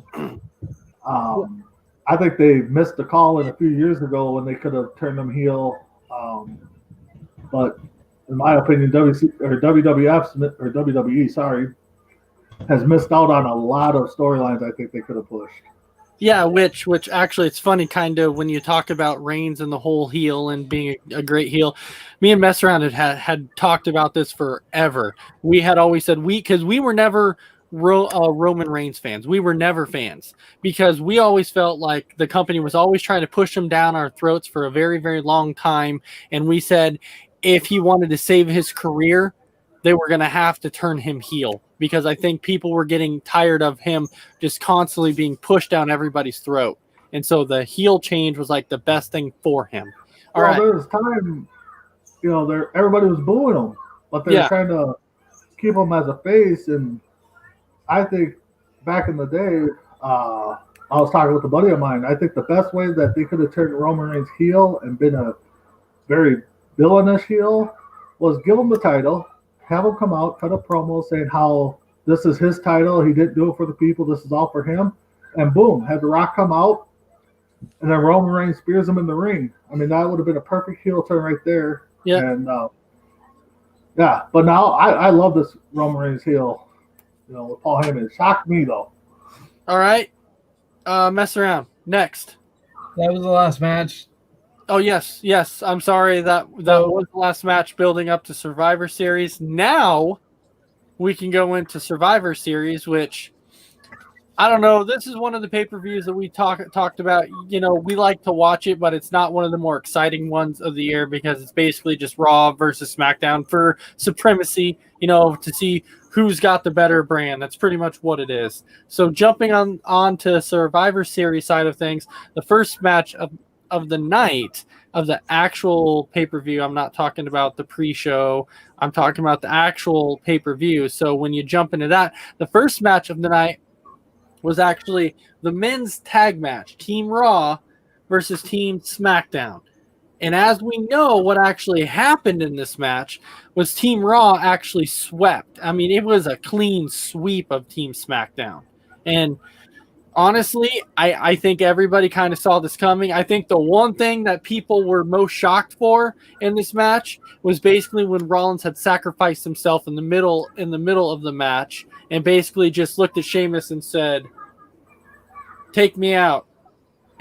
I think they missed the call in a few years ago when they could have turned him heel, but. In my opinion, WWE, has missed out on a lot of storylines I think they could have pushed. Yeah, which actually it's funny kind of when you talk about Reigns and the whole heel and being a great heel. Me and Mess Around had talked about this forever. We had always said because we were never Roman Reigns fans. We were never fans because we always felt like the company was always trying to push him down our throats for a very, very long time. And we said if he wanted to save his career, they were going to have to turn him heel because I think people were getting tired of him just constantly being pushed down everybody's throat. And so the heel change was like the best thing for him. All right. There was time, everybody was booing him, but they were trying to keep him as a face. And I think back in the day, I was talking with a buddy of mine. I think the best way that they could have turned Roman Reigns heel and been a very villainous heel was give him the title, have him come out, cut a promo saying how this is his title. He didn't do it for the people. This is all for him. And boom, have The Rock come out, and then Roman Reigns spears him in the ring. I mean, that would have been a perfect heel turn right there. Yeah. And, but now I love this Roman Reigns heel, with Paul Heyman. It shocked me, though. All right. Mess Around. Next. That was the last match. Oh, yes. I'm sorry. That was the last match building up to Survivor Series. Now we can go into Survivor Series, which I don't know. This is one of the pay-per-views that we talked about. We like to watch it, but it's not one of the more exciting ones of the year because it's basically just Raw versus SmackDown for supremacy, to see who's got the better brand. That's pretty much what it is. So jumping on to Survivor Series side of things, the first match of the night of the actual pay-per-view. I'm not talking about the pre-show. I'm talking about the actual pay-per-view. So when you jump into that, the first match of the night was actually the men's tag match, Team Raw versus Team SmackDown. And as we know, what actually happened in this match was Team Raw actually swept. I mean, it was a clean sweep of Team SmackDown. And honestly, I think everybody kind of saw this coming. I think the one thing that people were most shocked for in this match was basically when Rollins had sacrificed himself in the middle of the match and basically just looked at Sheamus and said, "Take me out."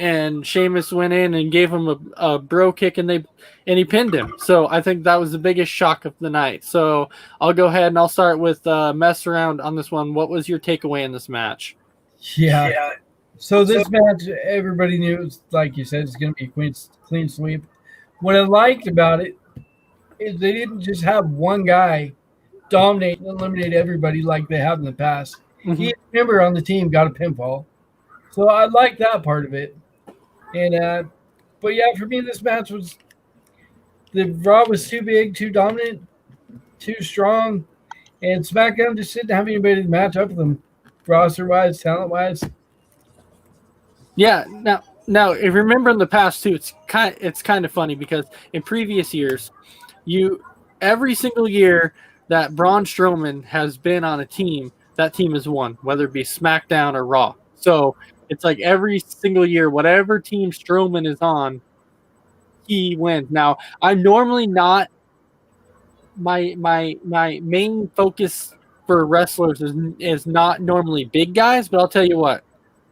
And Sheamus went in and gave him a bro kick and he pinned him. So I think that was the biggest shock of the night. So I'll go ahead and I'll start with Mess Around on this one. What was your takeaway in this match? Yeah. So this match, everybody knew, like you said, it's going to be a clean sweep. What I liked about it is they didn't just have one guy dominate and eliminate everybody like they have in the past. Mm-hmm. Each member on the team got a pinfall. So I like that part of it. And but yeah, for me, this match was the Raw was too big, too dominant, too strong, and SmackDown just didn't have anybody to match up with them, roster-wise, talent-wise. Yeah. Now, if you remember in the past too, it's kind of funny because in previous years, every single year that Braun Strowman has been on a team, that team has won, whether it be SmackDown or Raw. So it's like every single year, whatever team Strowman is on, he wins. Now, I'm normally not my main focus for wrestlers is not normally big guys, but I'll tell you what,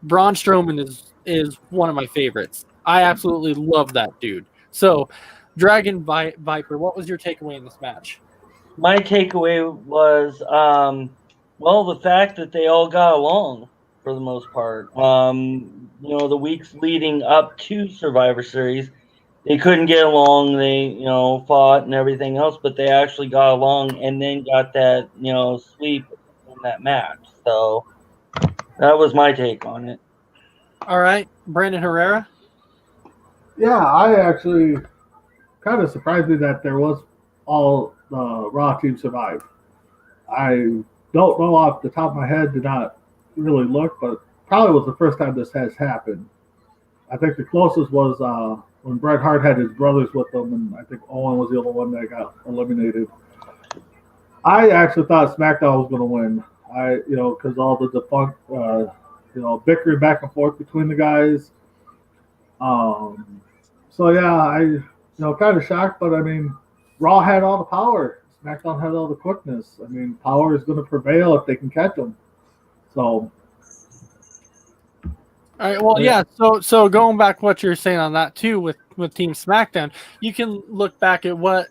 Braun Strowman is one of my favorites. I absolutely love that dude. So, Dragon Viper, what was your takeaway in this match? My takeaway was, the fact that they all got along for the most part. The weeks leading up to Survivor Series, they couldn't get along. They, fought and everything else, but they actually got along and then got that, sweep in that match. So that was my take on it. All right, Brandon Herrera. Yeah, I actually kind of surprised me that there was all the Raw team survive. I don't know off the top of my head, did not really look, but probably was the first time this has happened. I think the closest was when Bret Hart had his brothers with him, and I think Owen was the only one that got eliminated. I actually thought SmackDown was going to win. Because all the defunct, bickering back and forth between the guys. So yeah, I kind of shocked, but I mean, Raw had all the power. SmackDown had all the quickness. I mean, power is going to prevail if they can catch them. So All right. Well, yeah. So going back what you're saying on that too with Team SmackDown, you can look back at what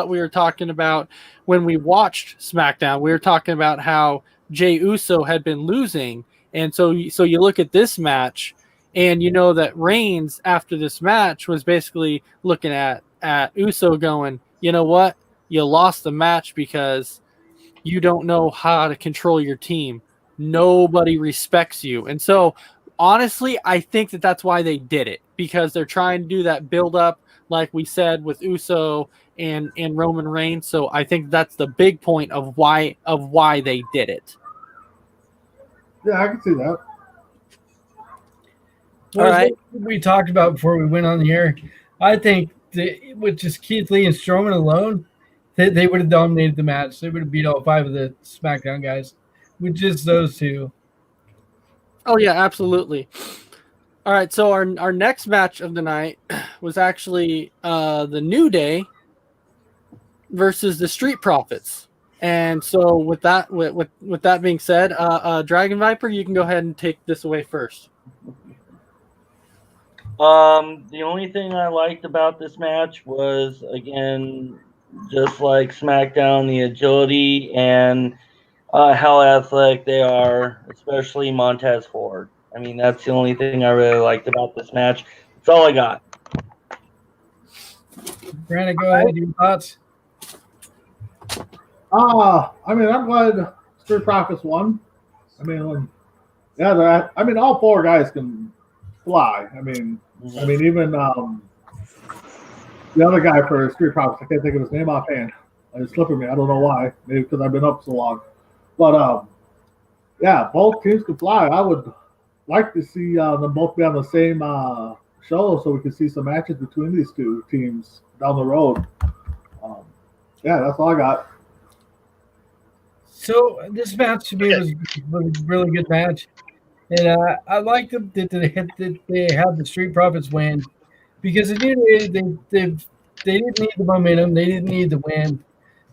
we were talking about when we watched SmackDown. We were talking about how Jey Uso had been losing, and so you look at this match, and you know that Reigns after this match was basically looking at Uso going, you know what, you lost the match because you don't know how to control your team. Nobody respects you, and so honestly, I think that's why they did it, because they're trying to do that build up, like we said, with Uso and Roman Reigns. So I think that's the big point of why they did it. Yeah, I can see that. Well, All right. we talked about before we went on the air. I think that with just Keith Lee and Strowman alone, they would have dominated the match. They would have beat all 5 of the SmackDown guys with just those 2. Oh yeah, absolutely. All right, so our next match of the night was actually the New Day versus the Street Profits. And so with that being said, Dragon Viper, you can go ahead and take this away first. The only thing I liked about this match was, again, just like SmackDown, the agility and how athletic they are, especially Montez Ford. I mean, that's the only thing I really liked about this match. That's all I got. Brandon, go ahead. Your thoughts? I mean, I'm glad Street Profits won. I mean, yeah, all 4 guys can fly. I mean, even the other guy for Street Profits, I can't think of his name offhand. It's slipping me. I don't know why. Maybe because I've been up so long. But yeah, both teams can fly. I would like to see them both be on the same show, so we can see some matches between these 2 teams down the road. Yeah, that's all I got. So this match to me was a really good match, and I liked them that they had the Street Profits win, because they didn't need the momentum, they didn't need the win.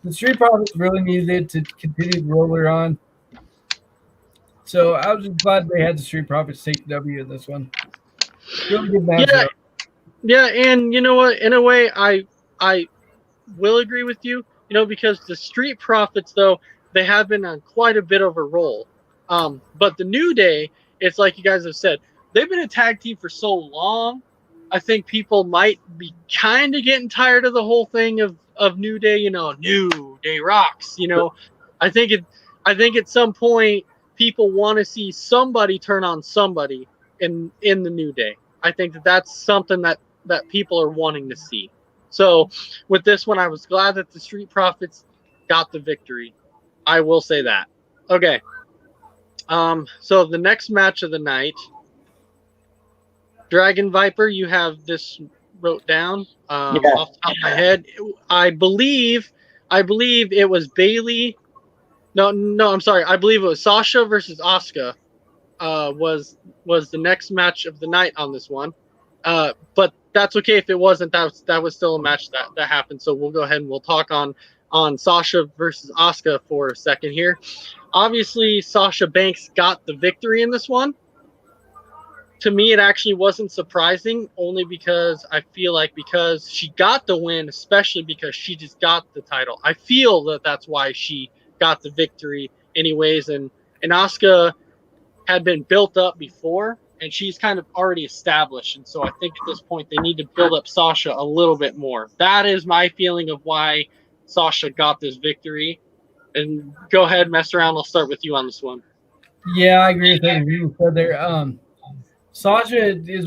The Street Profits really needed it to continue to roll her on. So I was just glad they had the Street Profits take the W in this one. Really good match. Yeah, and you know what? In a way, I will agree with you. You know, because the Street Profits, though, they have been on quite a bit of a roll. But the New Day, it's like you guys have said, they've been a tag team for so long. I think people might be kind of getting tired of the whole thing of New Day. You know, New Day rocks. You know, I think at some point people want to see somebody turn on somebody in the New Day. I think that's something that people are wanting to see. So with this one, I was glad that the Street Profits got the victory. I will say that. Okay. So the next match of the night, Dragon Viper, you have this wrote down off the top of my head. I believe it was Bailey. No, I'm sorry. I believe it was Sasha versus Asuka. Was the next match of the night on this one. But that's okay if it wasn't. That was still a match that happened. So we'll go ahead and we'll talk on Sasha versus Asuka for a second here. Obviously, Sasha Banks got the victory in this one. To me, it actually wasn't surprising, only because I feel like because she got the win, especially because she just got the title. I feel that that's why she got the victory anyways. And Asuka had been built up before, and she's kind of already established. And so I think at this point they need to build up Sasha a little bit more. That is my feeling of why Sasha got this victory. And go ahead, mess around. I'll start with you on this one. Yeah, I agree with everything you said there. Sasha is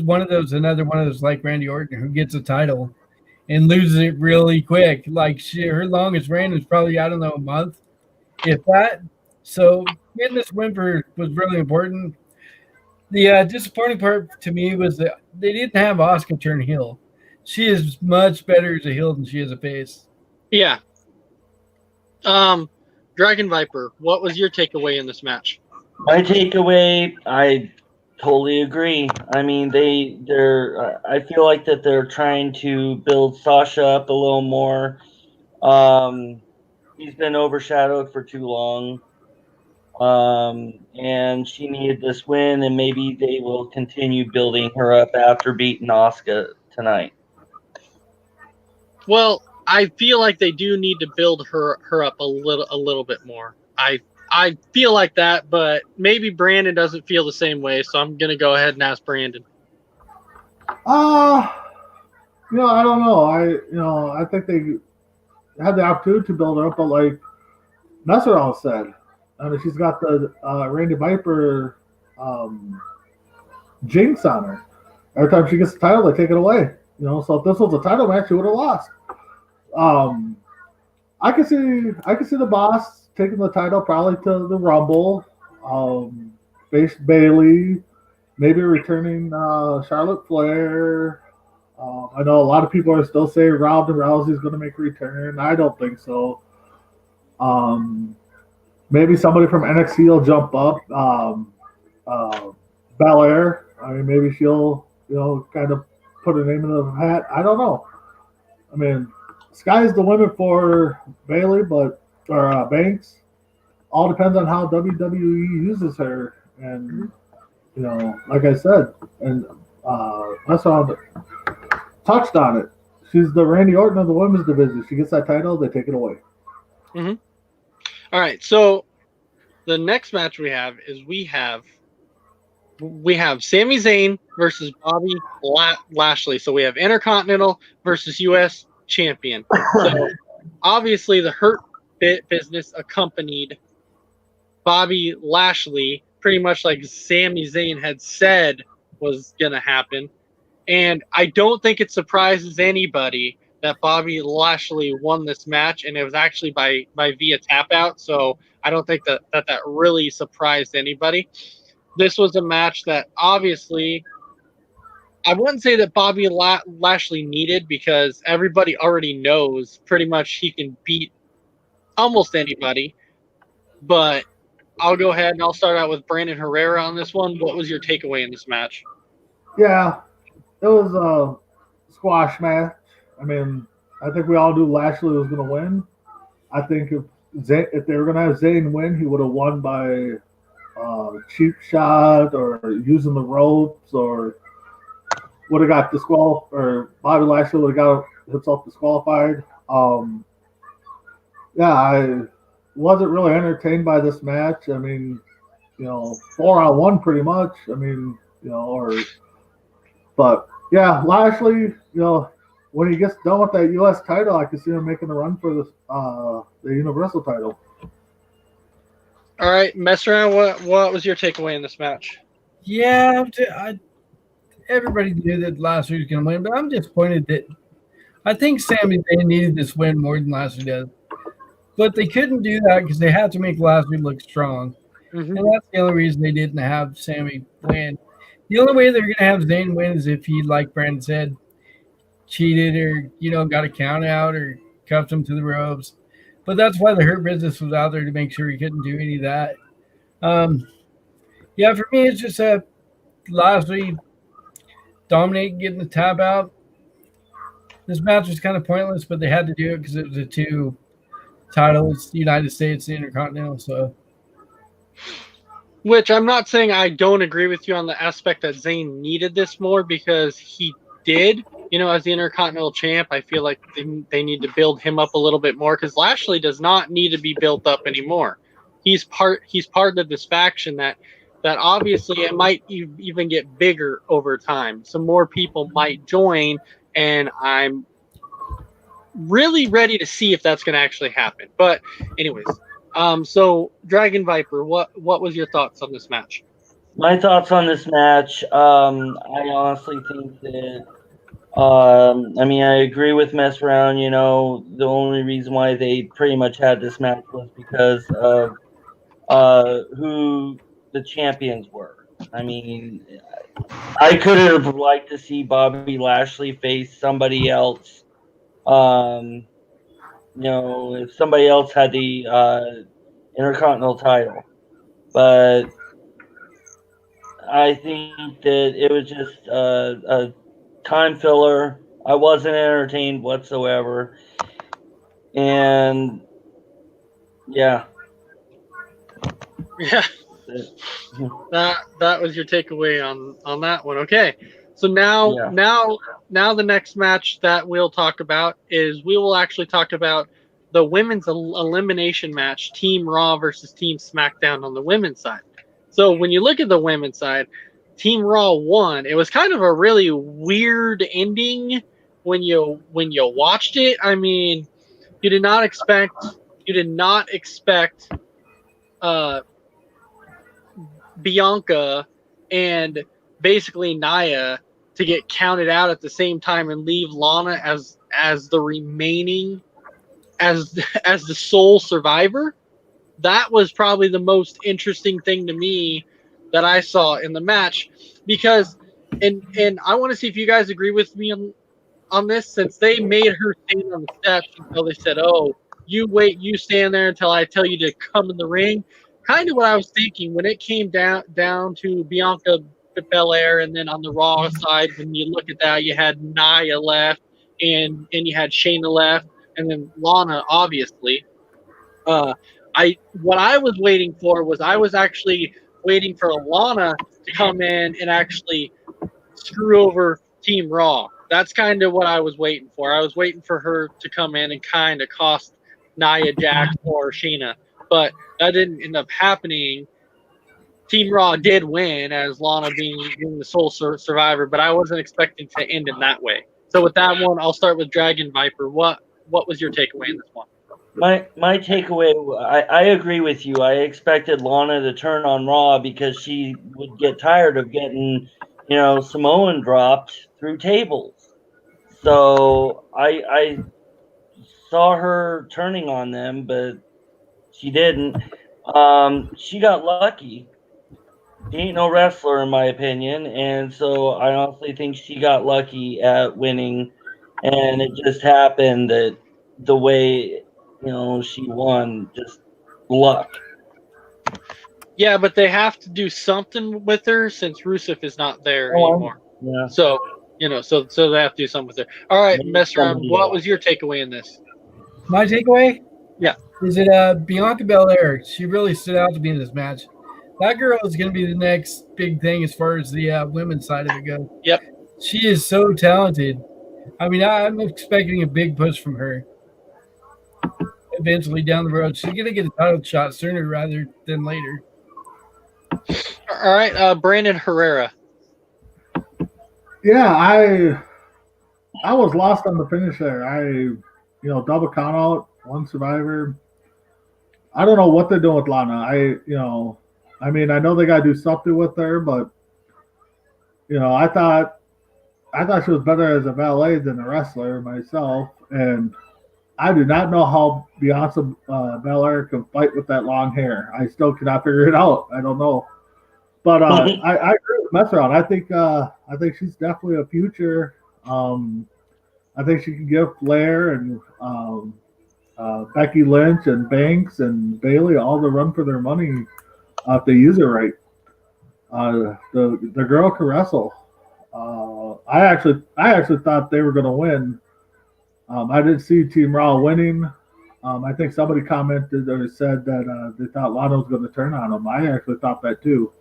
another one of those like Randy Orton who gets a title and loses it really quick. Like her longest reign was probably, I don't know, a month, if that. So getting this win was really important. The disappointing part to me was that they didn't have Asuka turn heel. She is much better as a heel than she is a face. Yeah. Dragon Viper, what was your takeaway in this match? My takeaway, I totally agree. I mean, I feel like that they're trying to build Sasha up a little more. He's been overshadowed for too long. And she needed this win, and maybe they will continue building her up after beating Asuka tonight. Well, I feel like they do need to build her up a little bit more. I feel like that, but maybe Brandon doesn't feel the same way, so I'm gonna go ahead and ask Brandon. I don't know. I think they had the opportunity to build her up, but like Messerol said, I mean, she's got the Randy Viper jinx on her. Every time she gets the title, they take it away. So if this was a title match, she would have lost. I can see the Boss taking the title probably to the Rumble, face Bayley, maybe returning Charlotte Flair. I know a lot of people are still saying Ronda Rousey's going to make a return. I don't think so. Maybe somebody from NXT will jump up. Belair. I mean, maybe she'll kind of put her name in the hat. I don't know. I mean, sky's the limit for Bayley, or Banks. All depends on how WWE uses her, and like I said, and that's all. Touched on it. She's the Randy Orton of the women's division. She gets that title, they take it away. Mm-hmm. All right, so the next match we have Sami Zayn versus Bobby Lashley. So we have Intercontinental versus U.S. Champion. So obviously the Hurt Business accompanied Bobby Lashley, pretty much like Sami Zayn had said was going to happen. And I don't think it surprises anybody that Bobby Lashley won this match, and it was actually by via tap out. So I don't think that really surprised anybody. This was a match that obviously I wouldn't say that Bobby Lashley needed, because everybody already knows pretty much he can beat almost anybody. But I'll go ahead and I'll start out with Brandon Herrera on this one. What was your takeaway in this match? Yeah, it was a squash match. I mean, I think we all knew Lashley was going to win. I think if they were going to have Zayn win, he would have won by cheap shot or using the ropes, or would have got disqualified, or Bobby Lashley would have got himself disqualified. I wasn't really entertained by this match. I mean, 4-on-1 pretty much. I mean, but yeah, Lashley, when he gets done with that U.S. title, I can see him making a run for the Universal title. All right, mess around. What was your takeaway in this match? Yeah, everybody knew that Lashley was going to win, but I'm disappointed that I think Sami Zayn needed this win more than Lashley does. But they couldn't do that because they had to make Lashley look strong. Mm-hmm. And that's the only reason they didn't have Sami win. The only way they're going to have Zayn win is if he, like Brandon said, cheated or, got a count out or cuffed him to the ropes. But that's why the Hurt Business was out there, to make sure he couldn't do any of that. For me, it's just Lashley dominating, getting the tap out. This match was kind of pointless, but they had to do it because it was the two titles, the United States, the Intercontinental. So, which I'm not saying I don't agree with you on the aspect that Zayn needed this more, because he did. As the Intercontinental champ, I feel like they need to build him up a little bit more, because Lashley does not need to be built up anymore. He's part of this faction that obviously it might even get bigger over time. Some more people might join, and I'm really ready to see if that's going to actually happen. But anyways, so Dragon Viper, what was your thoughts on this match? My thoughts on this match, I honestly think that I agree with Mess Around. The only reason why they pretty much had this match was because of who the champions were. I mean, I could have liked to see Bobby Lashley face somebody else. If somebody else had the Intercontinental title, but I think that it was just a time filler. I wasn't entertained whatsoever, and yeah. Yeah, that was your takeaway on that one. Okay, so now Yeah. now the next match that we'll talk about is we will actually talk about the women's elimination match, Team Raw versus Team SmackDown on the women's side. So when you look at the women's side, Team Raw won. It was kind of a really weird ending when you watched it. I mean, you did not expect uh, Bianca and basically Nia to get counted out at the same time and leave Lana as the remaining as the sole survivor. That was probably the most interesting thing to me that I saw in the match, because and I want to see if you guys agree with me on this, since they made her stand on the steps until they said, "Oh, you wait, you stand there until I tell you to come in the ring." Kind of what I was thinking when it came down to Bianca Belair, and then on the Raw side, when you look at that, you had Nia left, and you had Shayna left, and then Lana, obviously. What I was waiting for was I was actually waiting for Lana to come in and actually screw over Team Raw. That's kind of what I was waiting for. I was waiting for her to come in and kind of cost Nia Jax or Sheena, but that didn't end up happening. Team Raw did win as Lana being the sole survivor, but I wasn't expecting to end in that way. So with that one, I'll start with Dragon Viper. What was your takeaway in this one? My takeaway, I agree with you. I expected Lana to turn on Raw because she would get tired of getting, Samoan dropped through tables. So I saw her turning on them, but she didn't. She got lucky. She ain't no wrestler, in my opinion, and so I honestly think she got lucky at winning, and it just happened that the way she won, just luck. Yeah, but they have to do something with her since Rusev is not there anymore. Yeah. So so they have to do something with her. All right, Maybe Mess Around, somebody what else. was your takeaway in this? My takeaway? Yeah. Is it Bianca Belair? She really stood out to me in this match. That girl is going to be the next big thing as far as the women's side of it goes. Yep. She is so talented. I mean, I'm expecting a big push from her. Eventually down the road, she's going to get a title shot sooner rather than later. All right, Brandon Herrera. Yeah, I was lost on the finish there. Double count out, one survivor. I don't know what they're doing with Lana. I know they got to do something with her, but I thought she was better as a valet than a wrestler myself, and I do not know how Bianca Belair can fight with that long hair. I still cannot figure it out. I don't know, but I agree with Mess Around. I think she's definitely a future. I think she can give Flair and Becky Lynch and Banks and Bailey all the run for their money if they use her right. The girl can wrestle. I actually thought they were going to win. I didn't see Team Raw winning. I think somebody commented or said that they thought Lana was going to turn on them. I actually thought that too.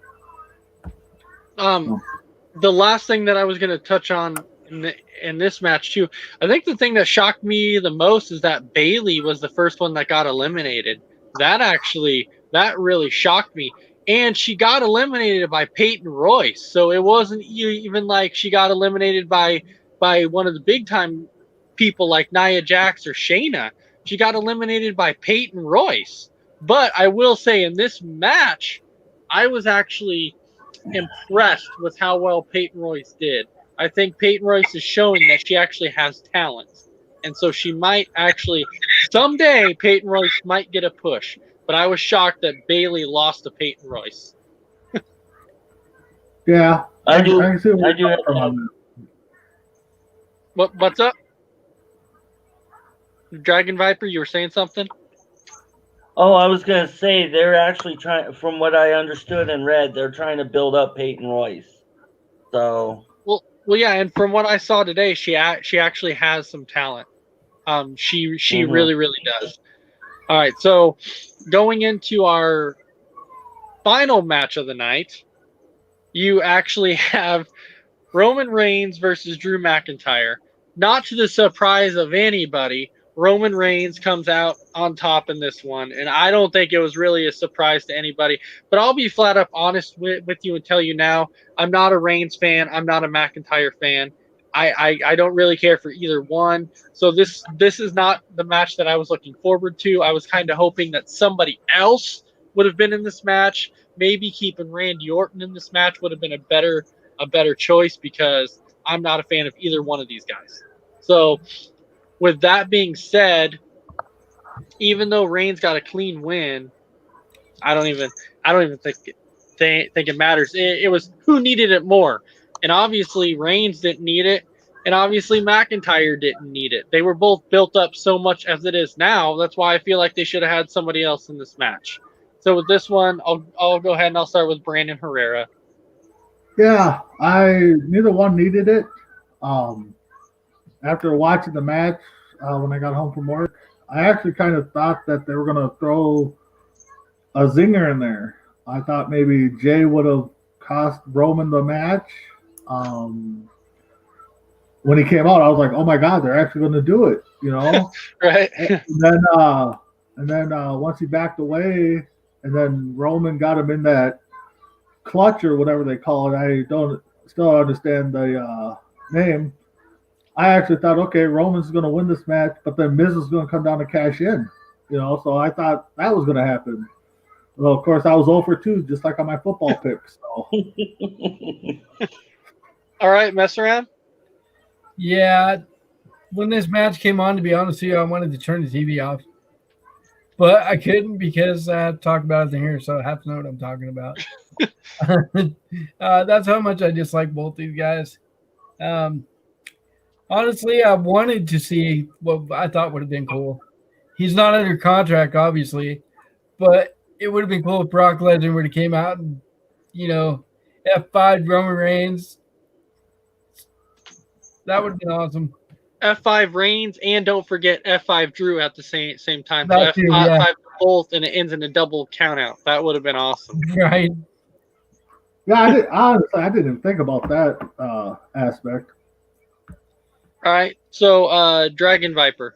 The last thing that I was going to touch on in this match too, I think the thing that shocked me the most is that Bailey was the first one that got eliminated. That really shocked me. And she got eliminated by Peyton Royce. So it wasn't even like she got eliminated by one of the big time people like Nia Jax or Shayna. She got eliminated by Peyton Royce. But I will say in this match, I was actually impressed with how well Peyton Royce did. I think Peyton Royce is showing that she actually has talent. And so she might actually, someday, Peyton Royce might get a push. But I was shocked that Bailey lost to Peyton Royce. Yeah. I do have What's up? Dragon Viper, you were saying something? Oh, I was going to say they're actually trying, from what I understood and read, they're trying to build up Peyton Royce. So. Well, yeah, and from what I saw today, she actually has some talent. She really, really does. All right, so going into our final match of the night, you actually have Roman Reigns versus Drew McIntyre. Not to the surprise of anybody, Roman Reigns comes out on top in this one, and I don't think it was really a surprise to anybody. But I'll be flat up honest with you and tell you now, I'm not a Reigns fan. I'm not a McIntyre fan. I don't really care for either one. So this is not the match that I was looking forward to. I was kind of hoping that somebody else would have been in this match. Maybe keeping Randy Orton in this match would have been a better choice, because I'm not a fan of either one of these guys. So with that being said, even though Reigns got a clean win, I don't even think it matters. It was who needed it more. And obviously Reigns didn't need it, and obviously McIntyre didn't need it. They were both built up so much as it is now. That's why I feel like they should have had somebody else in this match. So with this one, I'll go ahead and I'll start with Brandon Herrera. Yeah, neither one needed it. After watching the match when I got home from work, I actually kind of thought that they were going to throw a zinger in there. I thought maybe Jay would have cost Roman the match. When he came out, I was like, "Oh my God, they're actually going to do it!" You know, Right? and then once he backed away, and then Roman got him in that clutch or whatever they call it. I still understand the name. I actually thought, okay, Roman's going to win this match, but then Miz is going to come down to cash in. You know, so I thought that was going to happen. Well, of course, I was 0 for 2, just like on my football picks. So. All right, mess around. Yeah, when this match came on, to be honest with you, I wanted to turn the TV off. But I couldn't because I have to talk about it in here, so I have to know what I'm talking about. That's how much I dislike both these guys. Honestly, I wanted to see what I thought would have been cool. He's not under contract, obviously, but it would have been cool if Brock Lesnar would have came out and, F5 Roman Reigns. That would have been awesome. F5 Reigns, and don't forget F5 Drew at the same time. So That F5 too, yeah. both, and it ends in a double count out. That would have been awesome. Right. Yeah, honestly, I didn't even think about that aspect. All right, so Dragon Viper.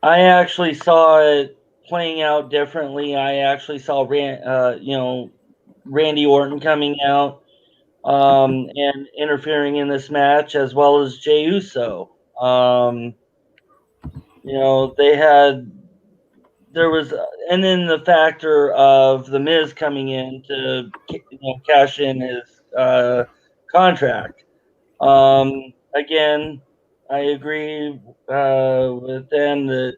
I actually saw it playing out differently. I actually saw Randy Orton coming out and interfering in this match, as well as Jey Uso. And then the factor of the Miz coming in to cash in his contract. Again, I agree with them that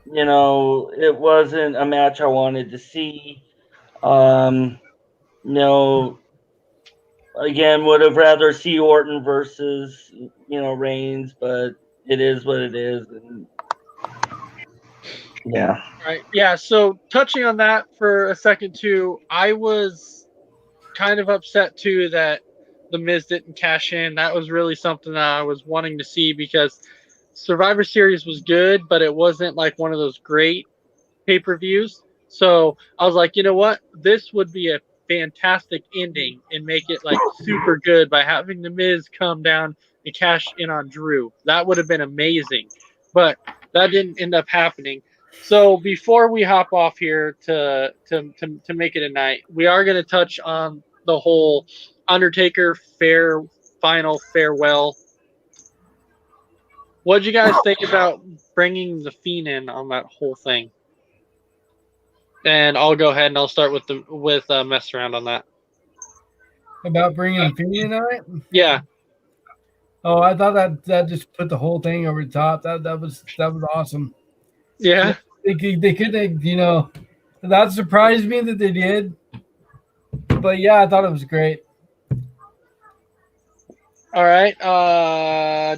it wasn't a match I wanted to see. Again, would have rather see Orton versus Reigns, but it is what it is. And yeah. Right. Yeah. So touching on that for a second too, I was kind of upset too that the Miz didn't cash in. That was really something that I was wanting to see, because Survivor Series was good, but it wasn't like one of those great pay-per-views. So I was like, you know what? This would be a fantastic ending and make it like super good by having the Miz come down and cash in on Drew. That would have been amazing, but that didn't end up happening. So before we hop off here to make it a night, we are going to touch on the whole Undertaker final farewell. What did you guys think about bringing the Fiend in on that whole thing? And I'll go ahead and I'll start with mess around on that. About bringing the Fiend in on it? Yeah. Oh, I thought that just put the whole thing over the top. That was awesome. Yeah. They could, that surprised me that they did. But yeah, I thought it was great. All right.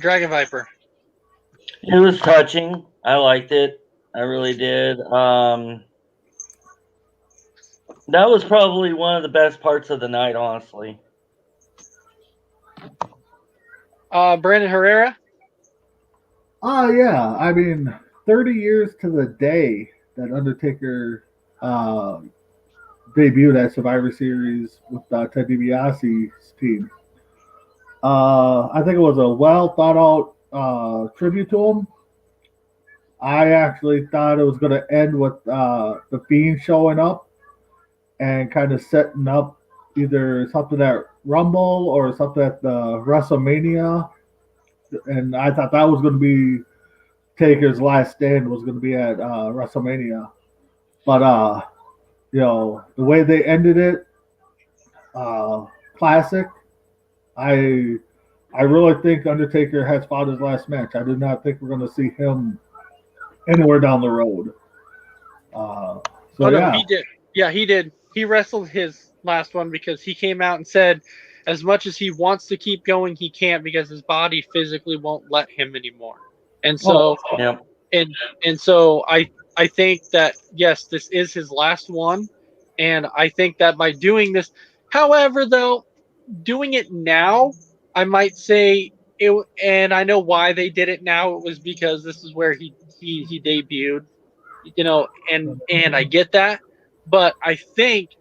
Dragon Viper. It was touching. I liked it. I really did. That was probably one of the best parts of the night, honestly. Brandon Herrera. Yeah. I mean, 30 years to the day that Undertaker debuted at Survivor Series with Ted DiBiase's team. I think it was a well thought out tribute to him. I actually thought it was going to end with the Fiend showing up and kind of setting up either something at Rumble or something at the WrestleMania. And I thought that was going to be Taker's last stand was going to be at WrestleMania. But, the way they ended it, classic. I really think Undertaker has fought his last match. I do not think we're going to see him anywhere down the road. He did. Yeah, he did. He wrestled his last one because he came out and said as much as he wants to keep going, he can't because his body physically won't let him anymore. And so, and so I think that, yes, this is his last one. And I think that by doing this, however, though, doing it now, I might say it, and I know why they did it now. It was because this is where he debuted, and I get that. But I think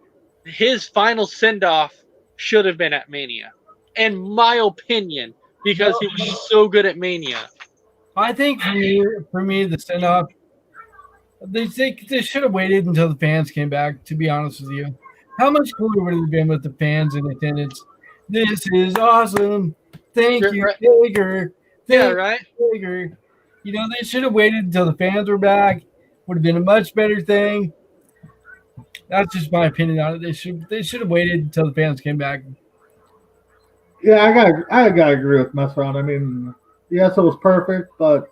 his final send-off should have been at Mania, in my opinion, because he was so good at Mania. I think for me, the send off, they should have waited until the fans came back. To be honest with you, how much cooler would it have been with the fans in attendance? This is awesome. Thank you, Taker. Taker. They should have waited until the fans were back. Would have been a much better thing. That's just my opinion on it. They should have waited until the fans came back. Yeah, I gotta agree with Mess Around. I mean, yes, it was perfect, but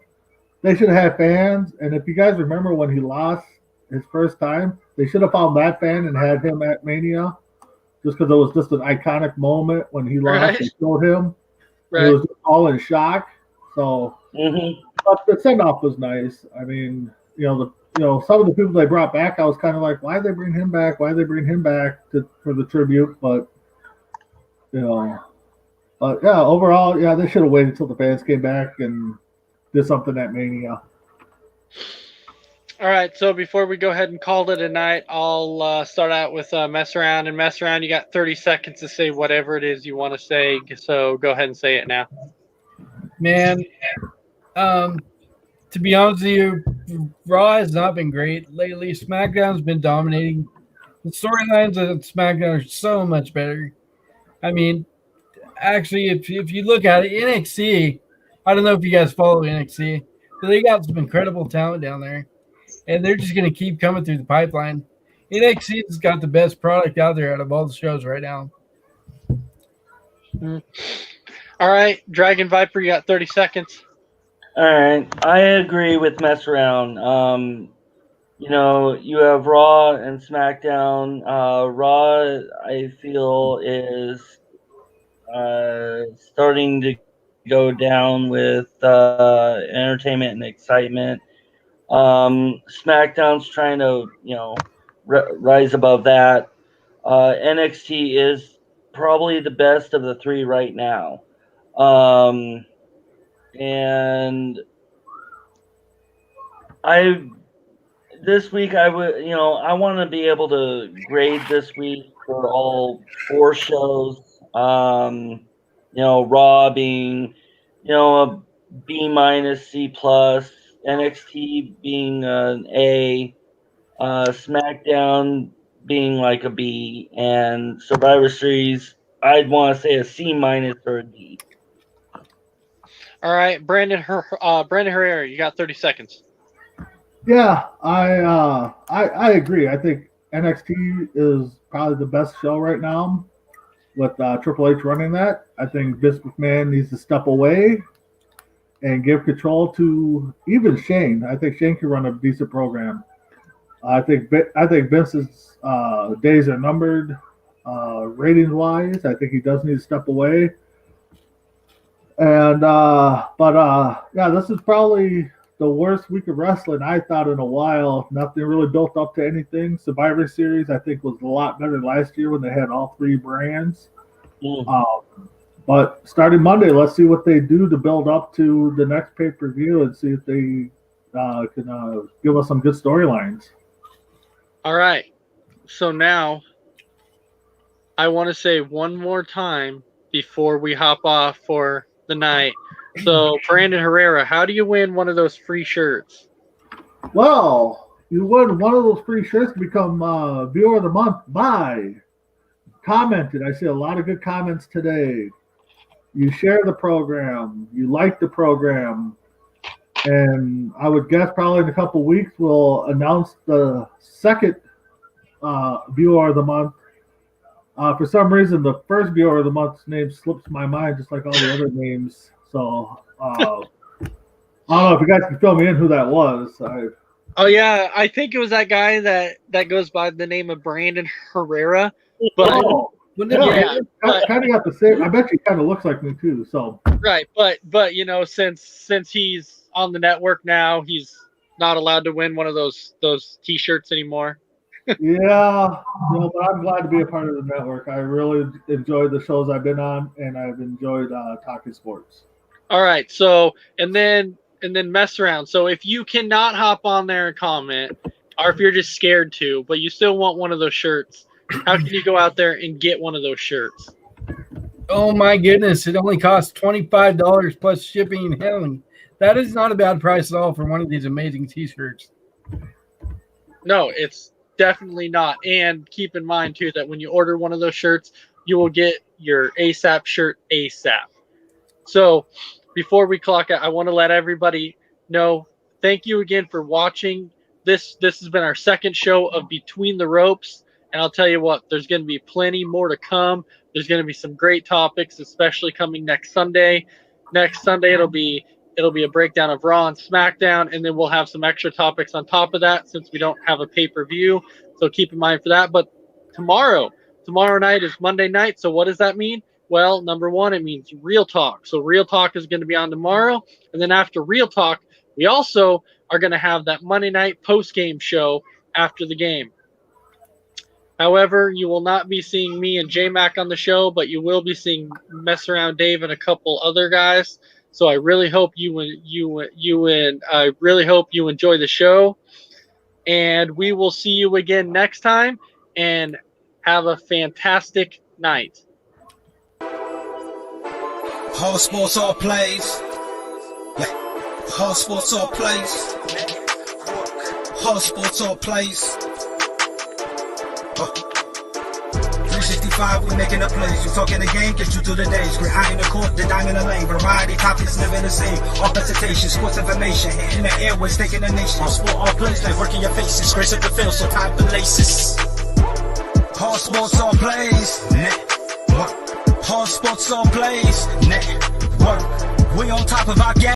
they should have had fans. And if you guys remember when he lost his first time, they should have found that fan and had him at Mania, just because it was just an iconic moment when he lost. Right. They showed him. Right. He was all in shock. So, but the send off was nice. I mean, some of the people they brought back, I was kind of like, why did they bring him back? Why did they bring him back for the tribute? But overall, they should have waited until the fans came back and did something at Mania. All right, so before we go ahead and call it a night, I'll start out with Mess Around. And Mess Around, you got 30 seconds to say whatever it is you want to say. So go ahead and say it now. Man, to be honest with you, Raw has not been great lately. SmackDown's been dominating. The storylines of SmackDown are so much better. I mean, actually, if you look at it, NXT, I don't know if you guys follow NXT, but they got some incredible talent down there. And they're just going to keep coming through the pipeline. NXT's got the best product out there out of all the shows right now. All right, Dragon Viper, you got 30 seconds. All right, I agree with Mess Around. You have Raw and SmackDown. Raw, I feel, is starting to go down with entertainment and excitement. SmackDown's trying to, rise above that. NXT is probably the best of the three right now. And this week I want to be able to grade this week for all four shows. Raw being, a B- C+, NXT being an A, SmackDown being like a B, and Survivor Series, I'd want to say a C- or a D. All right, Brandon Herrera, you got 30 seconds. Yeah, I agree. I think NXT is probably the best show right now with Triple H running that. I think Vince McMahon needs to step away and give control to even Shane. I think Shane can run a decent program. I think Vince's days are numbered ratings wise. I think he does need to step away. And this is probably the worst week of wrestling I thought in a while. Nothing really built up to anything. Survivor Series I think was a lot better last year when they had all three brands. But starting Monday, let's see what they do to build up to the next pay-per-view and see if they can give us some good storylines. All right. So now I want to say one more time before we hop off for the night. So, Brandon Herrera, how do you win one of those free shirts? Well, you win one of those free shirts to become Viewer of the Month by commented. I see a lot of good comments today. You share the program. You like the program. And I would guess probably in a couple weeks we'll announce the second Viewer of the Month. For some reason, the first Viewer of the Month's name slips my mind, just like all the other names. So I don't know if you guys can fill me in who that was. Oh yeah, I think it was that guy that goes by the name of Brandon Herrera. But kind of got the same. I bet he kind of looks like me too. So right, but you know, since he's on the network now, he's not allowed to win one of those T-shirts anymore. Yeah, but I'm glad to be a part of the network. I really enjoyed the shows I've been on, and I've enjoyed talking sports. All right, so and then mess around. So if you cannot hop on there and comment, or if you're just scared to, but you still want one of those shirts, how can you go out there and get one of those shirts? Oh my goodness! It only costs $25 plus shipping and handling. That is not a bad price at all for one of these amazing T-shirts. No, it's definitely not. And keep in mind too that when you order one of those shirts, you will get your ASAP shirt ASAP. So before we clock out, I want to let everybody know, thank you again for watching. This has been our second show of Between the Ropes. And I'll tell you what, there's going to be plenty more to come. There's going to be some great topics, especially coming next Sunday. Next Sunday, it'll be a breakdown of Raw and SmackDown, and then we'll have some extra topics on top of that since we don't have a pay-per-view. So keep in mind for that. But tomorrow night is Monday night. So what does that mean? Well, number one, it means Real Talk. So Real Talk is going to be on tomorrow. And then after Real Talk, we also are going to have that Monday night post-game show after the game. However, you will not be seeing me and J-Mac on the show, but you will be seeing Mess Around Dave and a couple other guys. So I really hope you enjoy the show. And we will see you again next time. And have a fantastic night. All sports, all plays. Yeah. All sports, all plays. All sports, all plays. 365, we making a plays. You talking the game, get you through the days. Great eye in the court, the dime in the lane. Variety, topics, living the same. All presentation, sports information. Hitting the airways, taking the nation. All sport, all plays, like working your faces. Grace at the field, so tie the laces. All sports, all plays. Network. All sports, all plays. Network. We on top of our game.